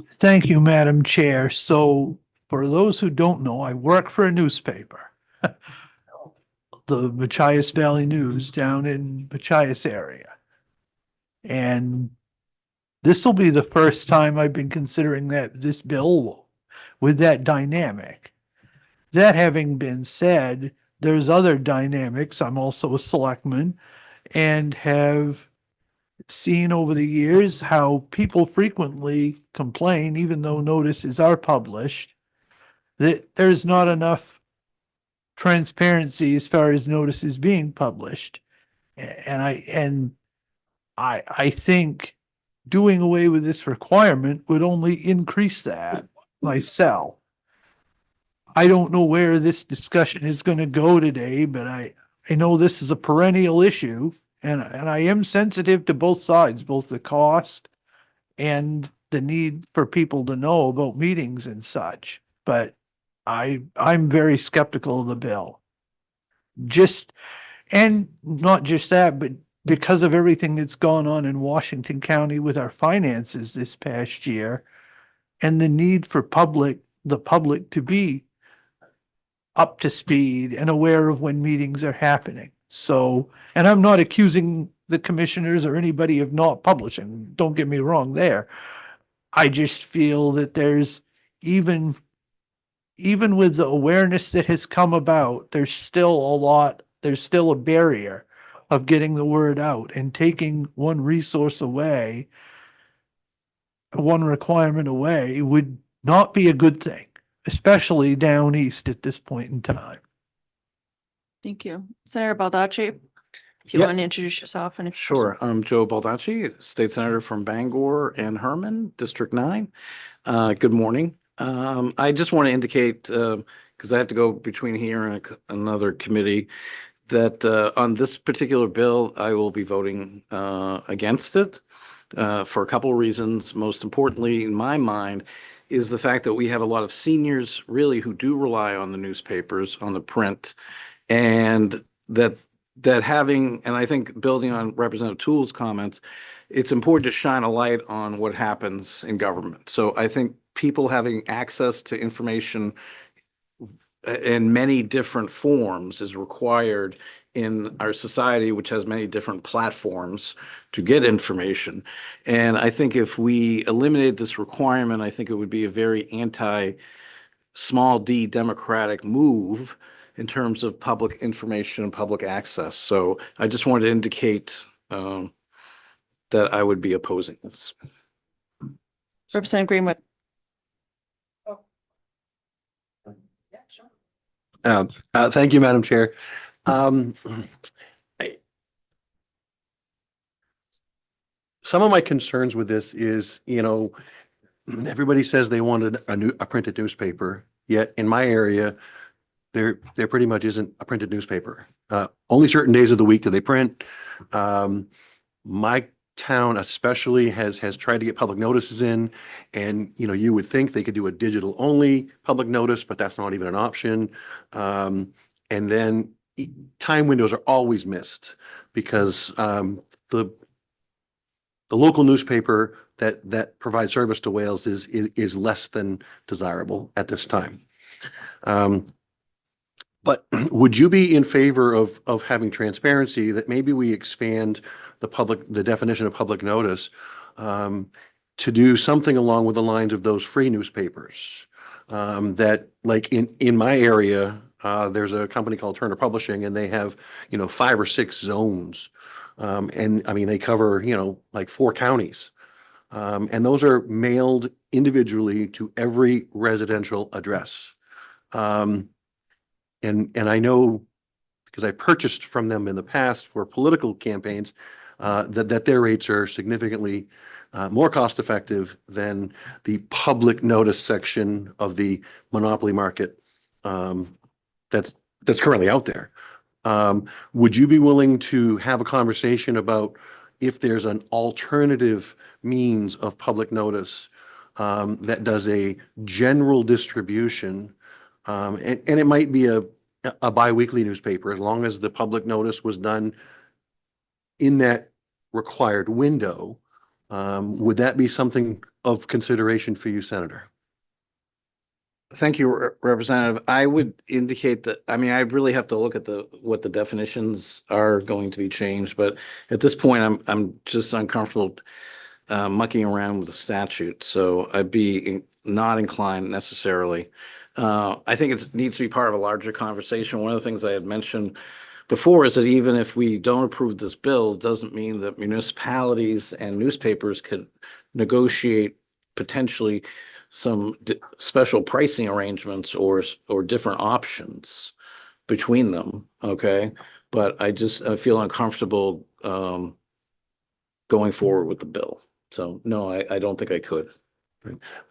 Thank you, Madam Chair. So for those who don't know, I work for a newspaper, the Machias Valley News down in Machias area. And this will be the first time I've been considering this bill with that dynamic. That having been said, there's other dynamics. I'm also a selectman and have seen over the years how people frequently complain, even though notices are published, that there's not enough transparency as far as notices being published. And I think doing away with this requirement would only increase that myself. I don't know where this discussion is going to go today, but I know this is a perennial issue. And I am sensitive to both sides, both the cost and the need for people to know about meetings and such. But I'm very skeptical of the bill. And not just that, but because of everything that's gone on in Washington County with our finances this past year and the need for the public to be up to speed and aware of when meetings are happening. So, and I'm not accusing the commissioners or anybody of not publishing. Don't get me wrong there. I just feel that there's even with the awareness that has come about, there's still a barrier of getting the word out, and taking one resource away, one requirement away would not be a good thing, especially down east at this point in time. Thank you. Senator Baldacci, if you Yeah. want to introduce yourself and. Sure. I'm Joe Baldacci, State Senator from Bangor and Herman, District 9. Good morning. I just want to indicate, because I have to go between here and another committee, that on this particular bill, I will be voting against it for a couple of reasons. Most importantly, in my mind, is the fact that we have a lot of seniors really who do rely on the newspapers, on the print, and that that having, and I think building on Representative Toole's comments, it's important to shine a light on what happens in government. So I think people having access to information in many different forms is required in our society, which has many different platforms to get information. And I think if we eliminate this requirement, I think it would be a very small d democratic move in terms of public information and public access. So I just wanted to indicate that I would be opposing this. Representative Greenwood. Thank you, Madam Chair. Some of my concerns with this is, everybody says they wanted a printed newspaper, yet in my area, there pretty much isn't a printed newspaper. Only certain days of the week do they print. My town especially has tried to get public notices in, and you would think they could do a digital only public notice, but that's not even an option. And then time windows are always missed because the local newspaper that provides service to Wales is less than desirable at this time. But would you be in favor of having transparency, that maybe we expand the definition of public notice to do something along with the lines of those free newspapers? That, like in my area, there's a company called Turner Publishing, and they have 5 or 6 zones, and I mean they cover like 4 counties, and those are mailed individually to every residential address. And I know, because I purchased from them in the past for political campaigns, that their rates are significantly more cost effective than the public notice section of the monopoly market that's currently out there. Would you be willing to have a conversation about if there's an alternative means of public notice that does a general distribution, and it might be a biweekly newspaper, as long as the public notice was done in that required window? Would that be something of consideration for you, Senator? Thank you, Representative. I would indicate that, I mean, I really have to look at what the definitions are going to be changed, but at this point, I'm just uncomfortable mucking around with the statute, so I'd be not inclined necessarily. I think it needs to be part of a larger conversation. One of the things I had mentioned before is that even if we don't approve this bill, it doesn't mean that municipalities and newspapers could negotiate potentially some special pricing arrangements or different options between them. Okay. But I feel uncomfortable going forward with the bill. So no, I don't think I could.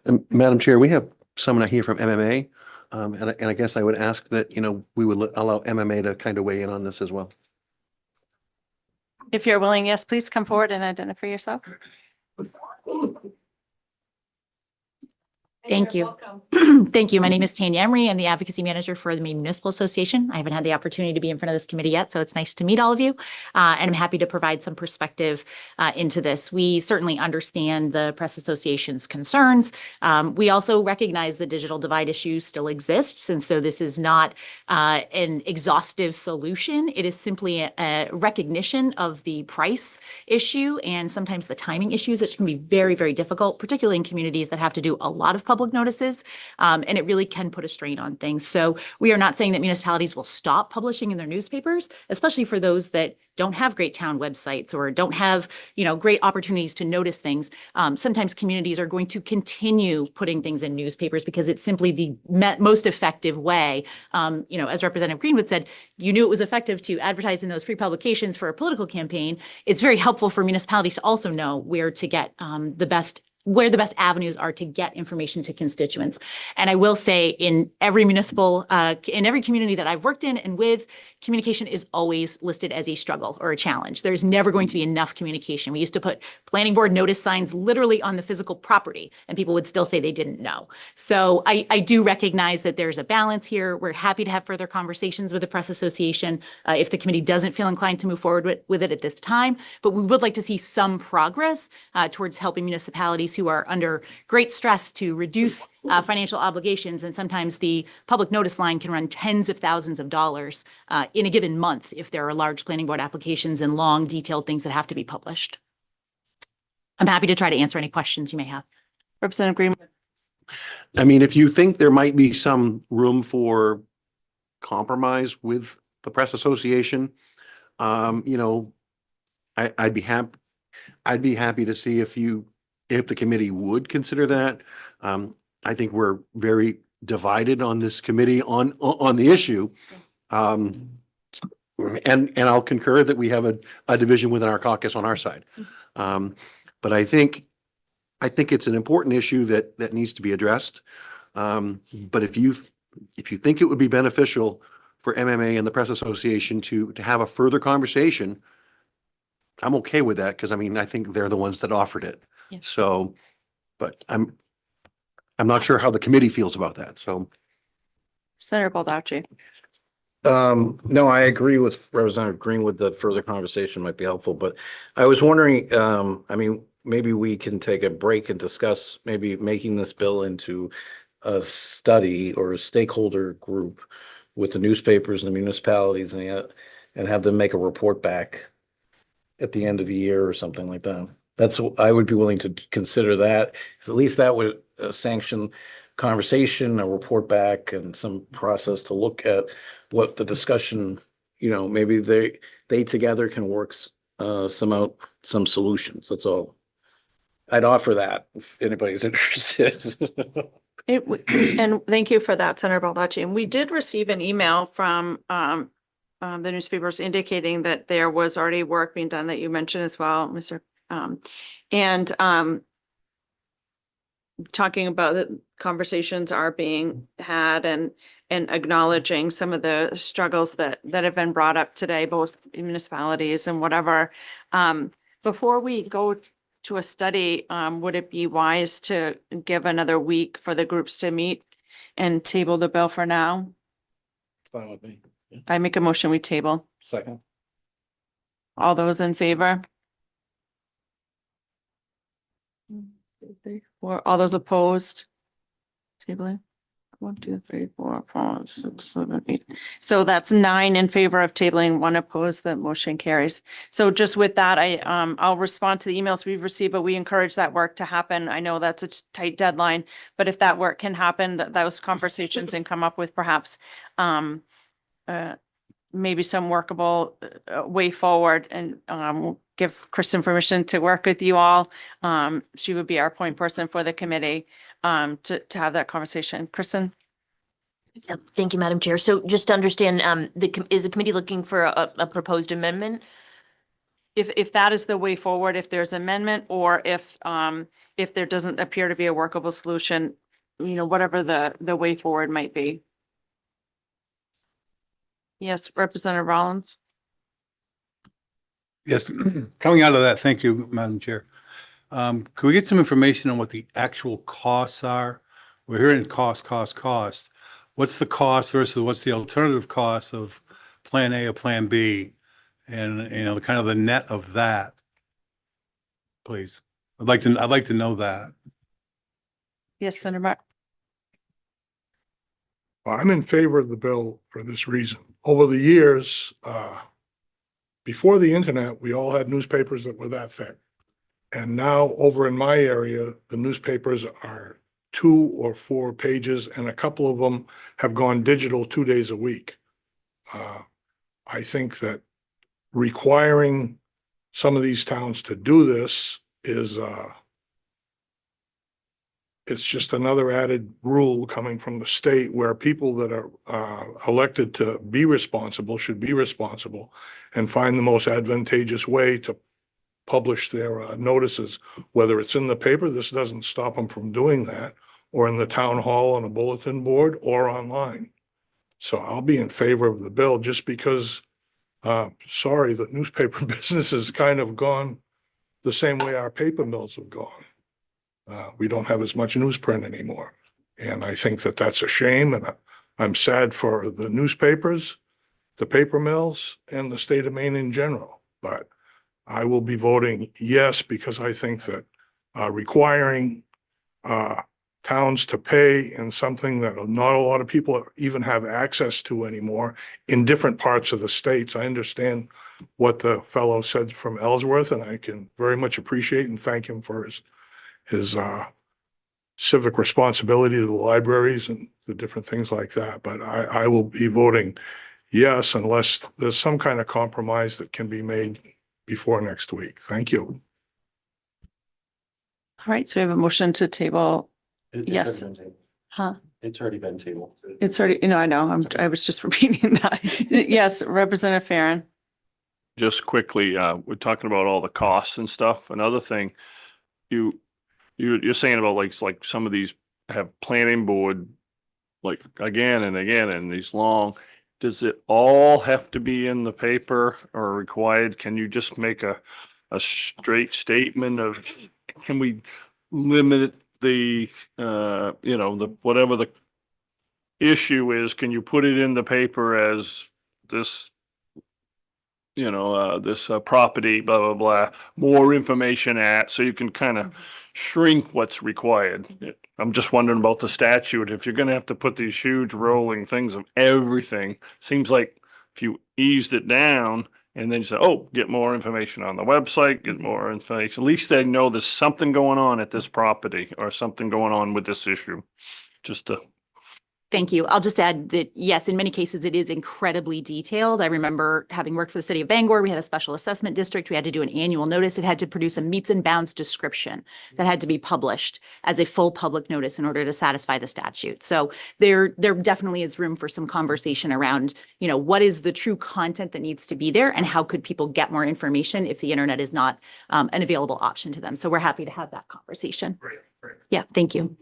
And Madam Chair, we have someone here from MMA. And I guess I would ask that, we would allow MMA to kind of weigh in on this as well. If you're willing, yes, please come forward and identify yourself. Thank you. Thank you. My name is Tanya Emery. I'm the advocacy manager for the Maine Municipal Association. I haven't had the opportunity to be in front of this committee yet, so it's nice to meet all of you. And I'm happy to provide some perspective into this. We certainly understand the Press Association's concerns. We also recognize the digital divide issue still exists. And so this is not an exhaustive solution. It is simply a recognition of the price issue and sometimes the timing issues, which can be very, very difficult, particularly in communities that have to do a lot of public notices, and it really can put a strain on things. So we are not saying that municipalities will stop publishing in their newspapers, especially for those that don't have great town websites or don't have, great opportunities to notice things. Sometimes communities are going to continue putting things in newspapers because it's simply the most effective way. As Representative Greenwood said, you knew it was effective to advertise in those free publications for a political campaign. It's very helpful for municipalities to also know where to get the best where the best avenues are to get information to constituents. And I will say in every municipal, in every community that I've worked in and with, communication is always listed as a struggle or a challenge. There's never going to be enough communication. We used to put planning board notice signs literally on the physical property and people would still say they didn't know. So I do recognize that there's a balance here. We're happy to have further conversations with the Press Association if the committee doesn't feel inclined to move forward with it at this time. But we would like to see some progress towards helping municipalities who are under great stress to reduce financial obligations. And sometimes the public notice line can run tens of thousands of dollars in a given month if there are large planning board applications and long detailed things that have to be published. I'm happy to try to answer any questions you may have. Representative Greenwood. I mean, if you think there might be some room for compromise with the Press Association, you know, I'd be happy to see if the committee would consider that. I think we're very divided on this committee on the issue. And I'll concur that we have a division within our caucus on our side. But I think it's an important issue that needs to be addressed. But if you think it would be beneficial for MMA and the Press Association to have a further conversation, I'm okay with that, because I mean, I think they're the ones that offered it. Yeah. So, but I'm not sure how the committee feels about that, so. Senator Baldacci. No, I agree with Representative Greenwood that further conversation might be helpful, but I was wondering, I mean, maybe we can take a break and discuss maybe making this bill into a study or a stakeholder group with the newspapers and the municipalities and have them make a report back at the end of the year or something like that. I would be willing to consider that. At least that would sanction conversation, a report back, and some process to look at what the discussion, you know, maybe they together can work some solutions. That's all. I'd offer that if anybody's interested. And thank you for that, Senator Baldacci. And we did receive an email from the newspapers indicating that there was already work being done that you mentioned as well, Mr. Talking about that conversations are being had and acknowledging some of the struggles that have been brought up today, both in municipalities and whatever. Before we go to a study, would it be wise to give another week for the groups to meet and table the bill for now? It's fine with me. Yeah. I make a motion, we table. Second. All those in favor? Or all those opposed? Tabling. 1, 2, 3, 4, 5, 6, 7, 8. So that's 9 in favor of tabling, 1 opposed. The motion carries. So just with that, I'll respond to the emails we've received, but we encourage that work to happen. I know that's a tight deadline, but if that work can happen, those conversations and come up with perhaps maybe some workable way forward, and we'll give Kristen permission to work with you all. She would be our point person for the committee to have that conversation. Kristen? Yep. Thank you, Madam Chair. So just to understand, is the committee looking for a proposed amendment? If that is the way forward, if there's amendment, or if there doesn't appear to be a workable solution, you know, whatever the way forward might be. Yes, Representative Rollins. Yes, coming out of that, thank you, Madam Chair. Could we get some information on what the actual costs are? We're hearing cost. What's the cost versus what's the alternative cost of Plan A or Plan B? And, you know, kind of the net of that, please. I'd like to know that. Yes, Senator Mark. Well, I'm in favor of the bill for this reason. Over the years, before the internet, we all had newspapers that were that thick. And now over in my area, the newspapers are 2 or 4 pages, and a couple of them have gone digital 2 days a week. I think that requiring some of these towns to do this is it's just another added rule coming from the state, where people that are elected to be responsible should be responsible and find the most advantageous way to publish their notices, whether it's in the paper, this doesn't stop them from doing that, or in the town hall on a bulletin board or online. So I'll be in favor of the bill just because, sorry, the newspaper business has kind of gone the same way our paper mills have gone. We don't have as much newsprint anymore. And I think that that's a shame, and I'm sad for the newspapers, the paper mills, and the state of Maine in general. But I will be voting yes, because I think that requiring towns to pay in something that not a lot of people even have access to anymore in different parts of the states. I understand what the fellow said from Ellsworth, and I can very much appreciate and thank him for his civic responsibility to the libraries and the different things like that. But I will be voting yes, unless there's some kind of compromise that can be made before next week. Thank you. All right, so we have a motion to table. Yes. Huh? It's already been tabled. It's already, I know, I was just repeating that. Yes, Representative Farren. Just quickly, we're talking about all the costs and stuff. Another thing, you're saying about like some of these have planning board, like again and again, and these long, does it all have to be in the paper or required? Can you just make a straight statement of, can we limit the, whatever the issue is, can you put it in the paper as this, this property, blah, blah, blah, more information so you can kind of shrink what's required. I'm just wondering about the statute. If you're going to have to put these huge rolling things of everything, seems like if you eased it down and then you say, oh, get more information on the website, get more information, at least they know there's something going on at this property or something going on with this issue. Just to Thank you. I'll just add that, yes, in many cases, it is incredibly detailed. I remember having worked for the city of Bangor, we had a special assessment district. We had to do an annual notice. It had to produce a meets and bounds description that had to be published as a full public notice in order to satisfy the statute. So there definitely is room for some conversation around, what is the true content that needs to be there and how could people get more information if the internet is not an available option to them. So we're happy to have that conversation. Great. Yeah, thank you.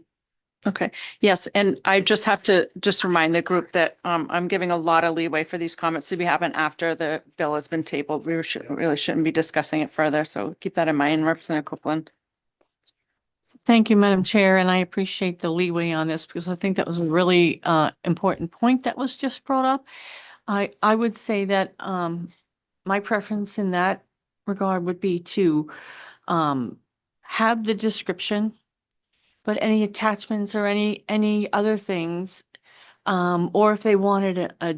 Okay, yes, and I just have to remind the group that I'm giving a lot of leeway for these comments to be happen after the bill has been tabled. We really shouldn't be discussing it further, so keep that in mind, Representative Copeland. Thank you, Madam Chair, and I appreciate the leeway on this because I think that was a really important point that was just brought up. I would say that my preference in that regard would be to have the description, but any attachments or any other things, or if they wanted a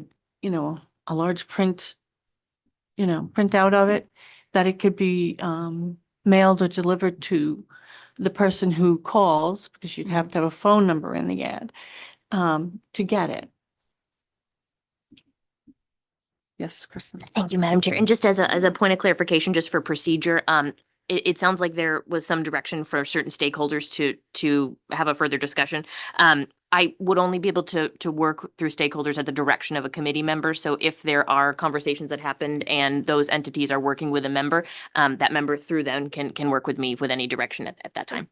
large print, printout of it, that it could be mailed or delivered to the person who calls, because you'd have to have a phone number in the ad to get it. Yes, Kristen. Thank you, Madam Chair. And just as a point of clarification, just for procedure, it sounds like there was some direction for certain stakeholders to have a further discussion. I would only be able to work through stakeholders at the direction of a committee member. So if there are conversations that happened and those entities are working with a member, that member through them can work with me with any direction at that time.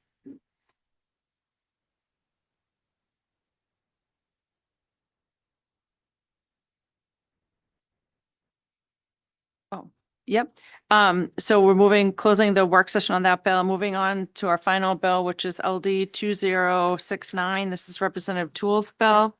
Oh, yep. So we're closing the work session on that bill, moving on to our final bill, which is LD 2069. This is Representative Toole's bill.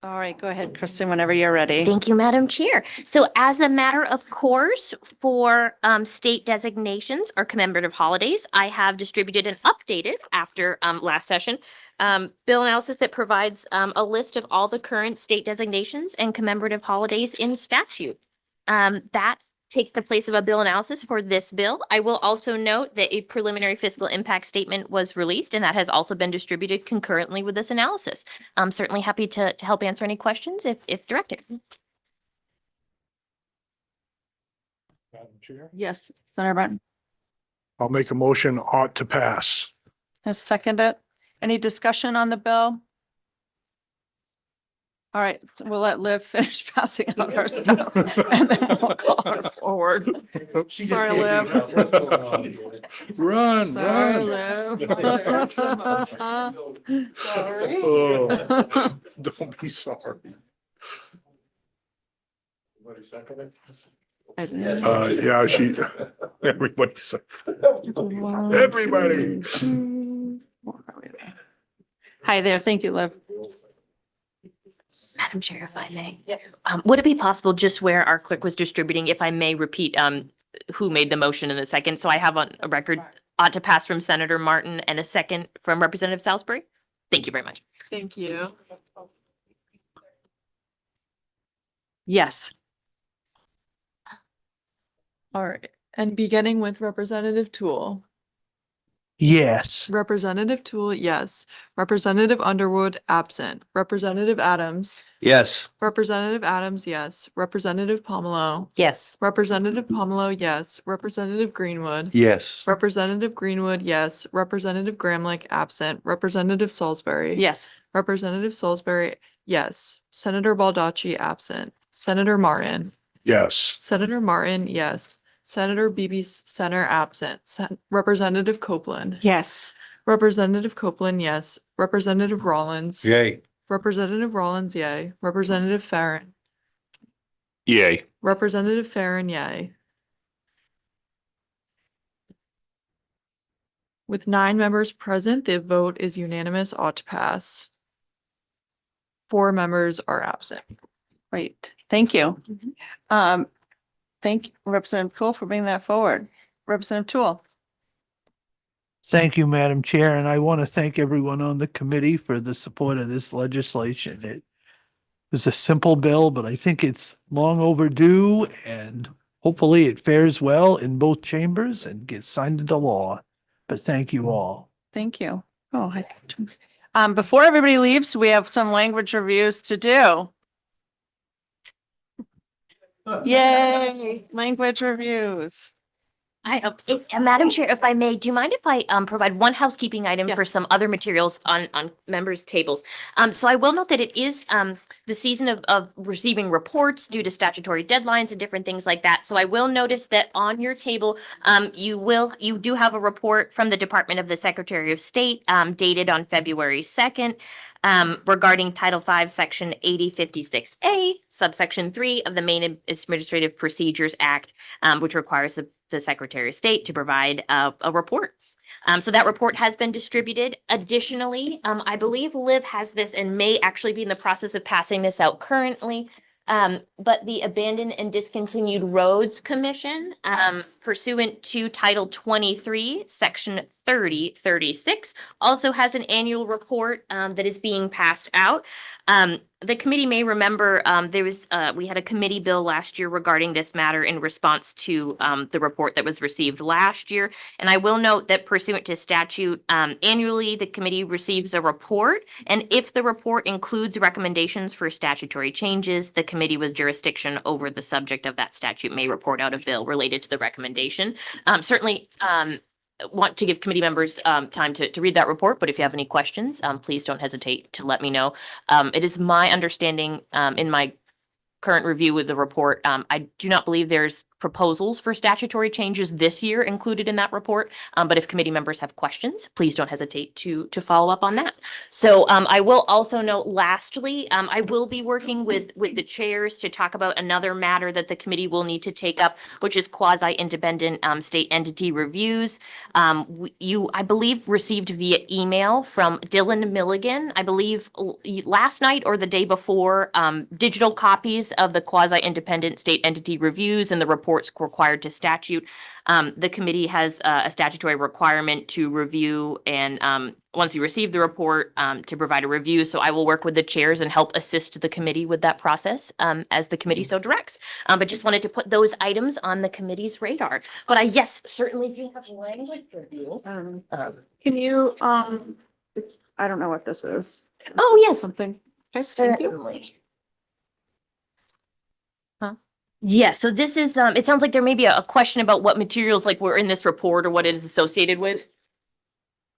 All right, go ahead, Kristen, whenever you're ready. Thank you, Madam Chair. So as a matter of course, for state designations or commemorative holidays, I have distributed and updated after last session bill analysis that provides a list of all the current state designations and commemorative holidays in statute. That takes the place of a bill analysis for this bill. I will also note that a preliminary fiscal impact statement was released, and that has also been distributed concurrently with this analysis. I'm certainly happy to help answer any questions if directed. Madam Chair, Yes, Senator Martin. I'll make a motion ought to pass. Let's second it. Any discussion on the bill? All right, so we'll let Liv finish passing out her stuff and then we'll call her forward. Sorry, Liv. Run, Sorry, run. Liv. Sorry. Oh, don't be sorry. Yeah, everybody said. Everybody. Hi there. Thank you, Liv. Madam Chair, if I may. Would it be possible, just where our clerk was distributing, if I may repeat who made the motion in the second? So I have on a record ought to pass from Senator Martin and a second from Representative Salisbury. Thank you very much. Thank you. Yes. All right, and beginning with Representative Tool. Yes. Representative Tool, yes. Representative Underwood, absent. Representative Adams. Yes. Representative Adams, yes. Representative Pomelo. Yes. Representative Pomelo, yes. Representative Greenwood. Yes. Representative Greenwood, yes. Representative Gramlich, absent. Representative Salisbury. Yes. Representative Salisbury, yes. Senator Baldacci, absent. Senator Martin. Yes. Senator Martin, yes. Senator Beebe Center, absent. Representative Copeland. Yes. Representative Copeland, yes. Representative Rollins. Yay. Representative Rollins, yay. Representative Farren. Yay. Representative Farren, yay. With 9 members present, the vote is unanimous, ought to pass. 4 members are absent. Great. Thank you. Thank you, Representative Tool, for bringing that forward. Representative Tool. Thank you, Madam Chair, and I want to thank everyone on the committee for the support of this legislation. It was a simple bill, but I think it's long overdue, and hopefully it fares well in both chambers and gets signed into law. But thank you all. Thank you. Oh, before everybody leaves, we have some language reviews to do. Yay, language reviews. Madam Chair, if I may, do you mind if I provide one housekeeping item for some other materials on members' tables? So I will note that it is the season of receiving reports due to statutory deadlines and different things like that. So I will notice that on your table, you do have a report from the Department of the Secretary of State dated on February 2nd. Regarding Title V, Section 8056A, subsection 3 of the Maine Administrative Procedures Act, which requires the Secretary of State to provide a report. So that report has been distributed. Additionally, I believe Liv has this and may actually be in the process of passing this out currently. But the Abandoned and Discontinued Roads Commission, pursuant to Title 23, Section 3036, also has an annual report that is being passed out. The committee may remember we had a committee bill last year regarding this matter in response to the report that was received last year. And I will note that pursuant to statute, annually the committee receives a report. And if the report includes recommendations for statutory changes, the committee with jurisdiction over the subject of that statute may report out a bill related to the recommendation. Certainly, want to give committee members time to read that report, but if you have any questions, please don't hesitate to let me know. It is my understanding in my current review with the report, I do not believe there's proposals for statutory changes this year included in that report. But if committee members have questions, please don't hesitate to follow up on that. So I will also note lastly, I will be working with the chairs to talk about another matter that the committee will need to take up, which is quasi-independent state entity reviews. You, I believe, received via email from Dylan Milligan, I believe last night or the day before, digital copies of the quasi-independent state entity reviews and the reports required to statute. The committee has a statutory requirement to review and once you receive the report, to provide a review. So I will work with the chairs and help assist the committee with that process as the committee so directs. But just wanted to put those items on the committee's radar. But I, yes, certainly do have language review. Can you, I don't know what this is. Oh, yes. Something. Okay, thank you. Certainly. Yeah, so this is, it sounds like there may be a question about what materials like were in this report or what it is associated with.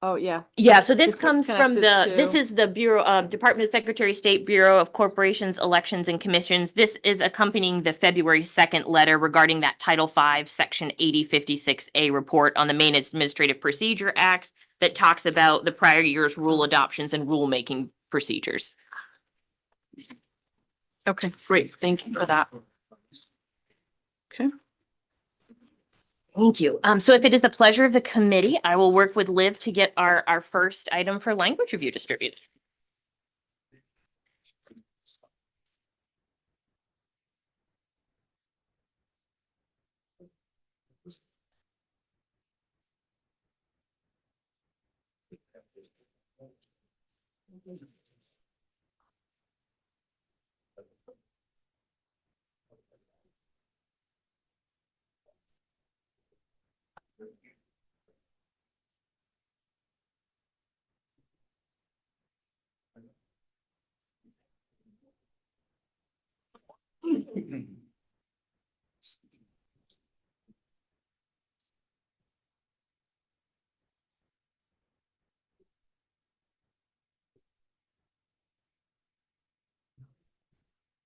Oh, yeah. Yeah, so this is comes from connected this to- is the Bureau, Department of Secretary of State, Bureau of Corporations, Elections and Commissions. This is accompanying the February 2nd letter regarding that Title V, Section 8056A report on the Maine Administrative Procedure Acts that talks about the prior year's rule adoptions and rulemaking procedures. Okay, great. Thank you for that. Okay. Thank you. So if it is the pleasure of the committee, I will work with Liv to get our first item for language review distributed.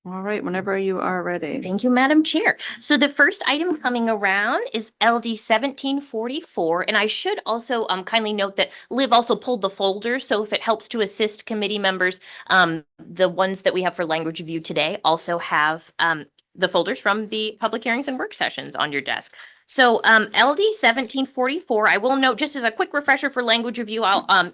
All right, whenever you are ready. Thank you, Madam Chair. So the first item coming around is LD 1744. And I should also kindly note that Liv also pulled the folder. So if it helps to assist committee members, the ones that we have for language review today also have the folders from the public hearings and work sessions on your desk. So LD 1744, I will note just as a quick refresher for language review,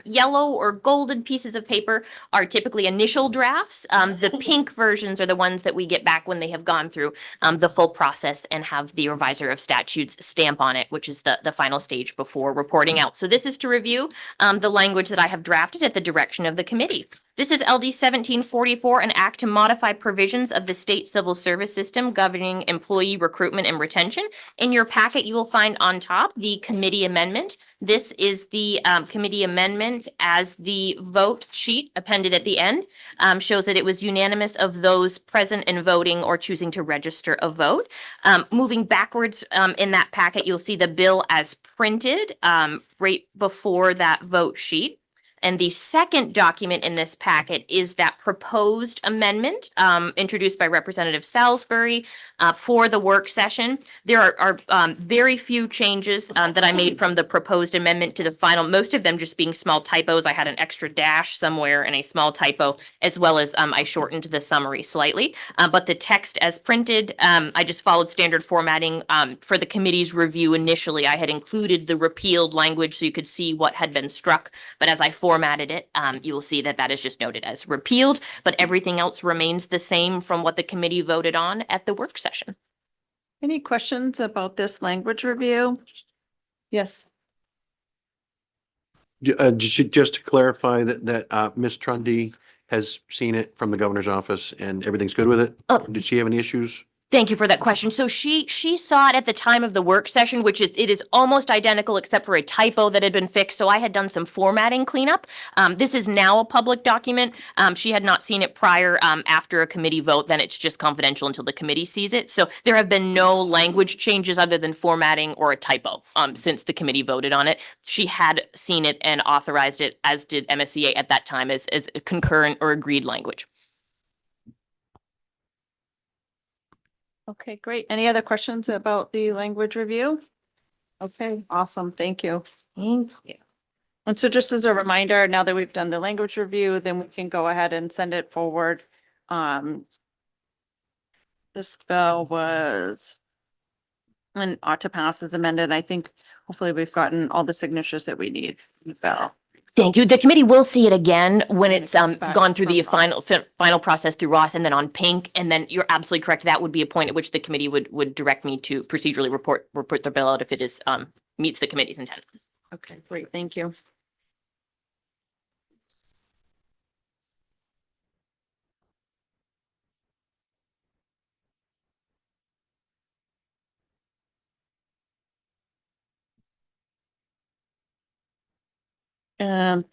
yellow or golden pieces of paper are typically initial drafts. The pink versions are the ones that we get back when they have gone through the full process and have the revisor of statutes stamp on it, which is the final stage before reporting out. So this is to review the language that I have drafted at the direction of the committee. This is LD 1744, an act to modify provisions of the state civil service system governing employee recruitment and retention. In your packet, you will find on top the committee amendment. This is the committee amendment as the vote sheet appended at the end. Shows that it was unanimous of those present and voting or choosing to register a vote. Moving backwards in that packet, you'll see the bill as printed right before that vote sheet. And the second document in this packet is that proposed amendment introduced by Representative Salisbury for the work session. There are very few changes that I made from the proposed amendment to the final, most of them just being small typos. I had an extra dash somewhere and a small typo, as well as I shortened the summary slightly. But the text as printed, I just followed standard formatting for the committee's review. Initially, I had included the repealed language so you could see what had been struck. But as I formatted it, you will see that that is just noted as repealed, but everything else remains the same from what the committee voted on at the work session. Any questions about this language review? Yes. Just to clarify that Ms. Trundy has seen it from the governor's office and everything's good with it? Oh. Did she have any issues? Thank you for that question. So she saw it at the time of the work session, which is, it is almost identical except for a typo that had been fixed. So I had done some formatting cleanup. This is now a public document. She had not seen it prior after a committee vote. Then it's just confidential until the committee sees it. So there have been no language changes other than formatting or a typo since the committee voted on it. She had seen it and authorized it, as did MSCA at that time, as concurrent or agreed language. Okay, great. Any other questions about the language review? Okay, awesome. Thank you. Thank you. And so just as a reminder, now that we've done the language review, then we can go ahead and send it forward. This bill was and ought to pass as amended. I think hopefully we've gotten all the signatures that we need. in the bill. Thank you. The committee will see it again when it's comes back gone through the from Ross. final process through Ross and then on Pink. And then you're absolutely correct. That would be a point at which the committee would direct me to procedurally report the bill out if it is meets the committee's intent. Okay, great. Thank you.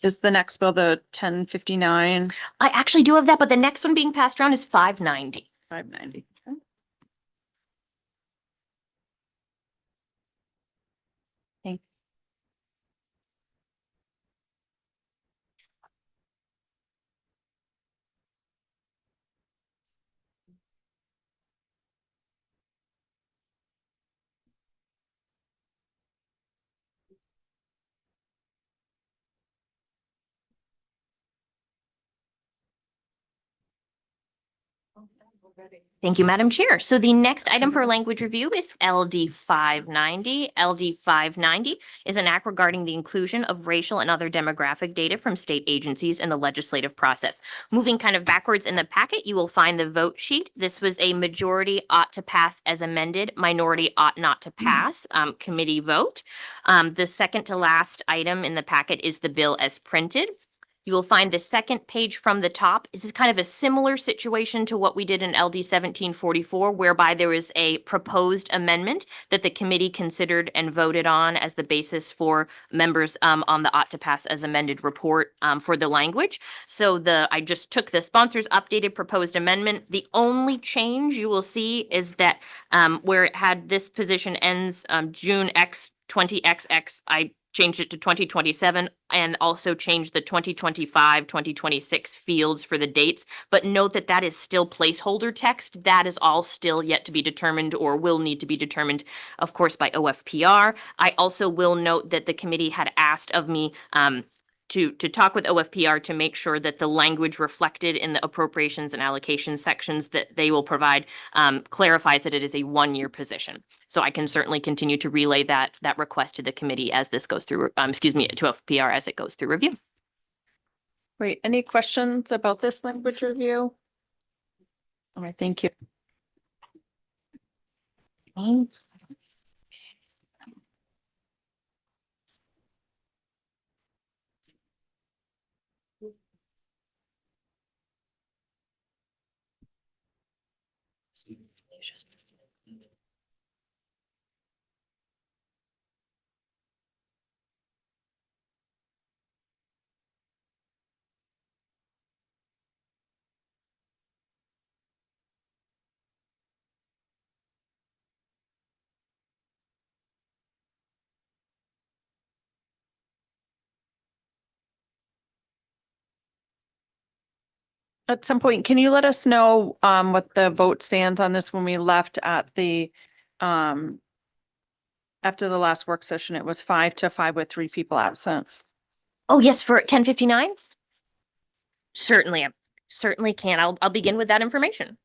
Is the next bill the 1059? I actually do have that, but the next one being passed around is 590. 590. Okay. Thank Thank you, Madam Chair. So the next item for language review is LD 590. LD 590 is an act regarding the inclusion of racial and other demographic data from state agencies in the legislative process. Moving kind of backwards in the packet, you will find the vote sheet. This was a majority ought to pass as amended, minority ought not to pass committee vote. The second to last item in the packet is the bill as printed. You will find the second page from the top. This is kind of a similar situation to what we did in LD 1744, whereby there was a proposed amendment that the committee considered and voted on as the basis for members on the ought to pass as amended report for the language. So I just took the sponsor's updated proposed amendment. The only change you will see is that where it had this position ends June X 20XX, I changed it to 2027 and also changed the 2025, 2026 fields for the dates. But note that that is still placeholder text. That is all still yet to be determined or will need to be determined, of course, by OFPR. I also will note that the committee had asked of me to talk with OFPR to make sure that the language reflected in the appropriations and allocation sections that they will provide clarifies that it is a one-year position. So I can certainly continue to relay that request to the committee as this goes through, to OFPR as it goes through review. Great. Any questions about this language review? All right, thank you. At some point, can you let us know what the vote stands on this when we left at the after the last work session? It was 5-5 with 3 people absent. Oh, yes, for 1059? Certainly, I certainly can. I'll begin with that information.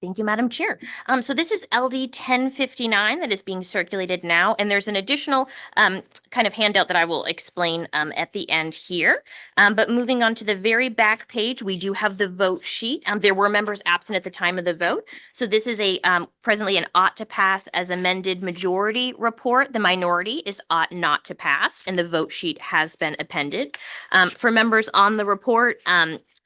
Thank you, Madam Chair. So this is LD 1059 that is being circulated now, and there's an additional kind of handout that I will explain at the end here. But moving on to the very back page, we do have the vote sheet. There were members absent at the time of the vote. So this is a presently an ought to pass as amended majority report. The minority is ought not to pass, and the vote sheet has been appended. For members on the report,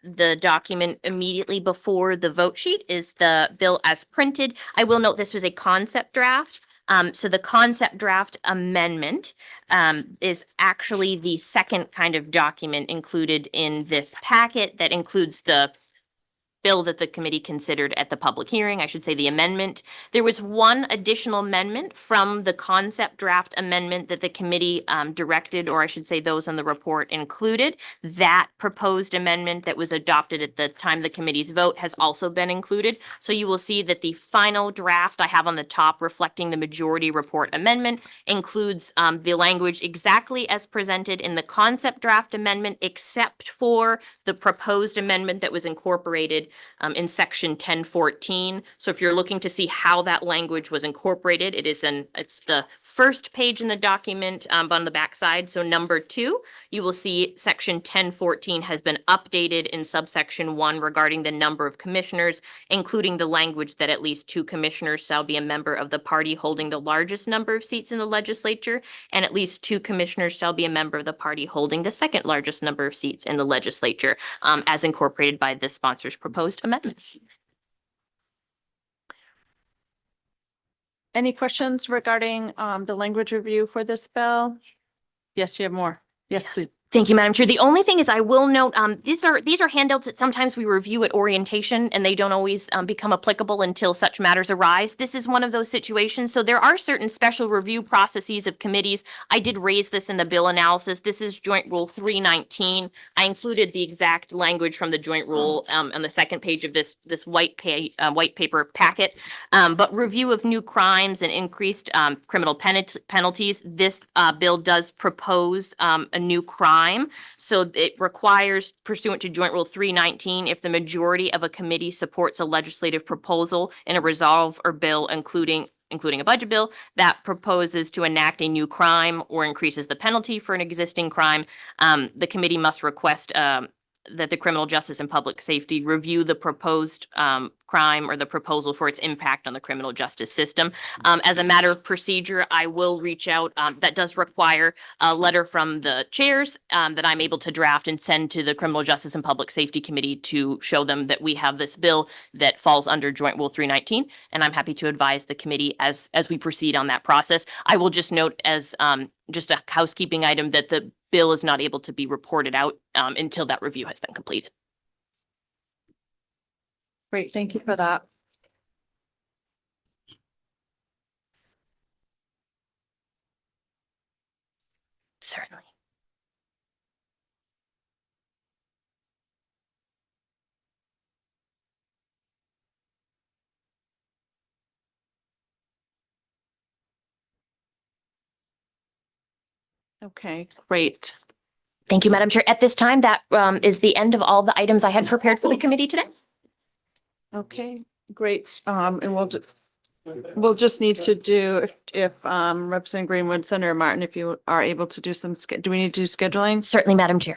the document immediately before the vote sheet is the bill as printed. I will note this was a concept draft. So the concept draft amendment is actually the second kind of document included in this packet that includes the bill that the committee considered at the public hearing, I should say the amendment. There was one additional amendment from the concept draft amendment that the committee directed, or I should say those on the report included. That proposed amendment that was adopted at the time of the committee's vote has also been included. So you will see that the final draft I have on the top reflecting the majority report amendment includes the language exactly as presented in the concept draft amendment, except for the proposed amendment that was incorporated in section 1014. So if you're looking to see how that language was incorporated, it's the first page in the document on the back side. So number 2, you will see section 1014 has been updated in subsection 1 regarding the number of commissioners, including the language that at least 2 commissioners shall be a member of the party holding the largest number of seats in the legislature, and at least 2 commissioners shall be a member of the party holding the second largest number of seats in the legislature, as incorporated by the sponsor's proposed amendment. Any questions regarding the language review for this bill? Yes, you have more. Yes, please. Thank you, Madam Chair. The only thing is I will note, these are handouts that sometimes we review at orientation and they don't always become applicable until such matters arise. This is one of those situations. So there are certain special review processes of committees. I did raise this in the bill analysis. This is Joint Rule 319. I included the exact language from the Joint Rule on the second page of this white paper packet. But review of new crimes and increased criminal penalties. This bill does propose a new crime. So it requires, pursuant to Joint Rule 319, if the majority of a committee supports a legislative proposal in a resolve or bill, including a budget bill that proposes to enact a new crime or increases the penalty for an existing crime, the committee must request that the Criminal Justice and Public Safety review the proposed crime or the proposal for its impact on the criminal justice system. As a matter of procedure, I will reach out. That does require a letter from the chairs that I'm able to draft and send to the Criminal Justice and Public Safety Committee to show them that we have this bill that falls under Joint Rule 319. And I'm happy to advise the committee as we proceed on that process. I will just note as just a housekeeping item that the bill is not able to be reported out until that review has been completed. Great, thank you for that. Certainly. Okay, great. Thank you, Madam Chair. At this time, that is the end of all the items I had prepared for the committee today. Okay, great. And we'll just need to do if Representative Greenwood, Senator Martin, if you are able to do some, do we need to do scheduling? Certainly, Madam Chair.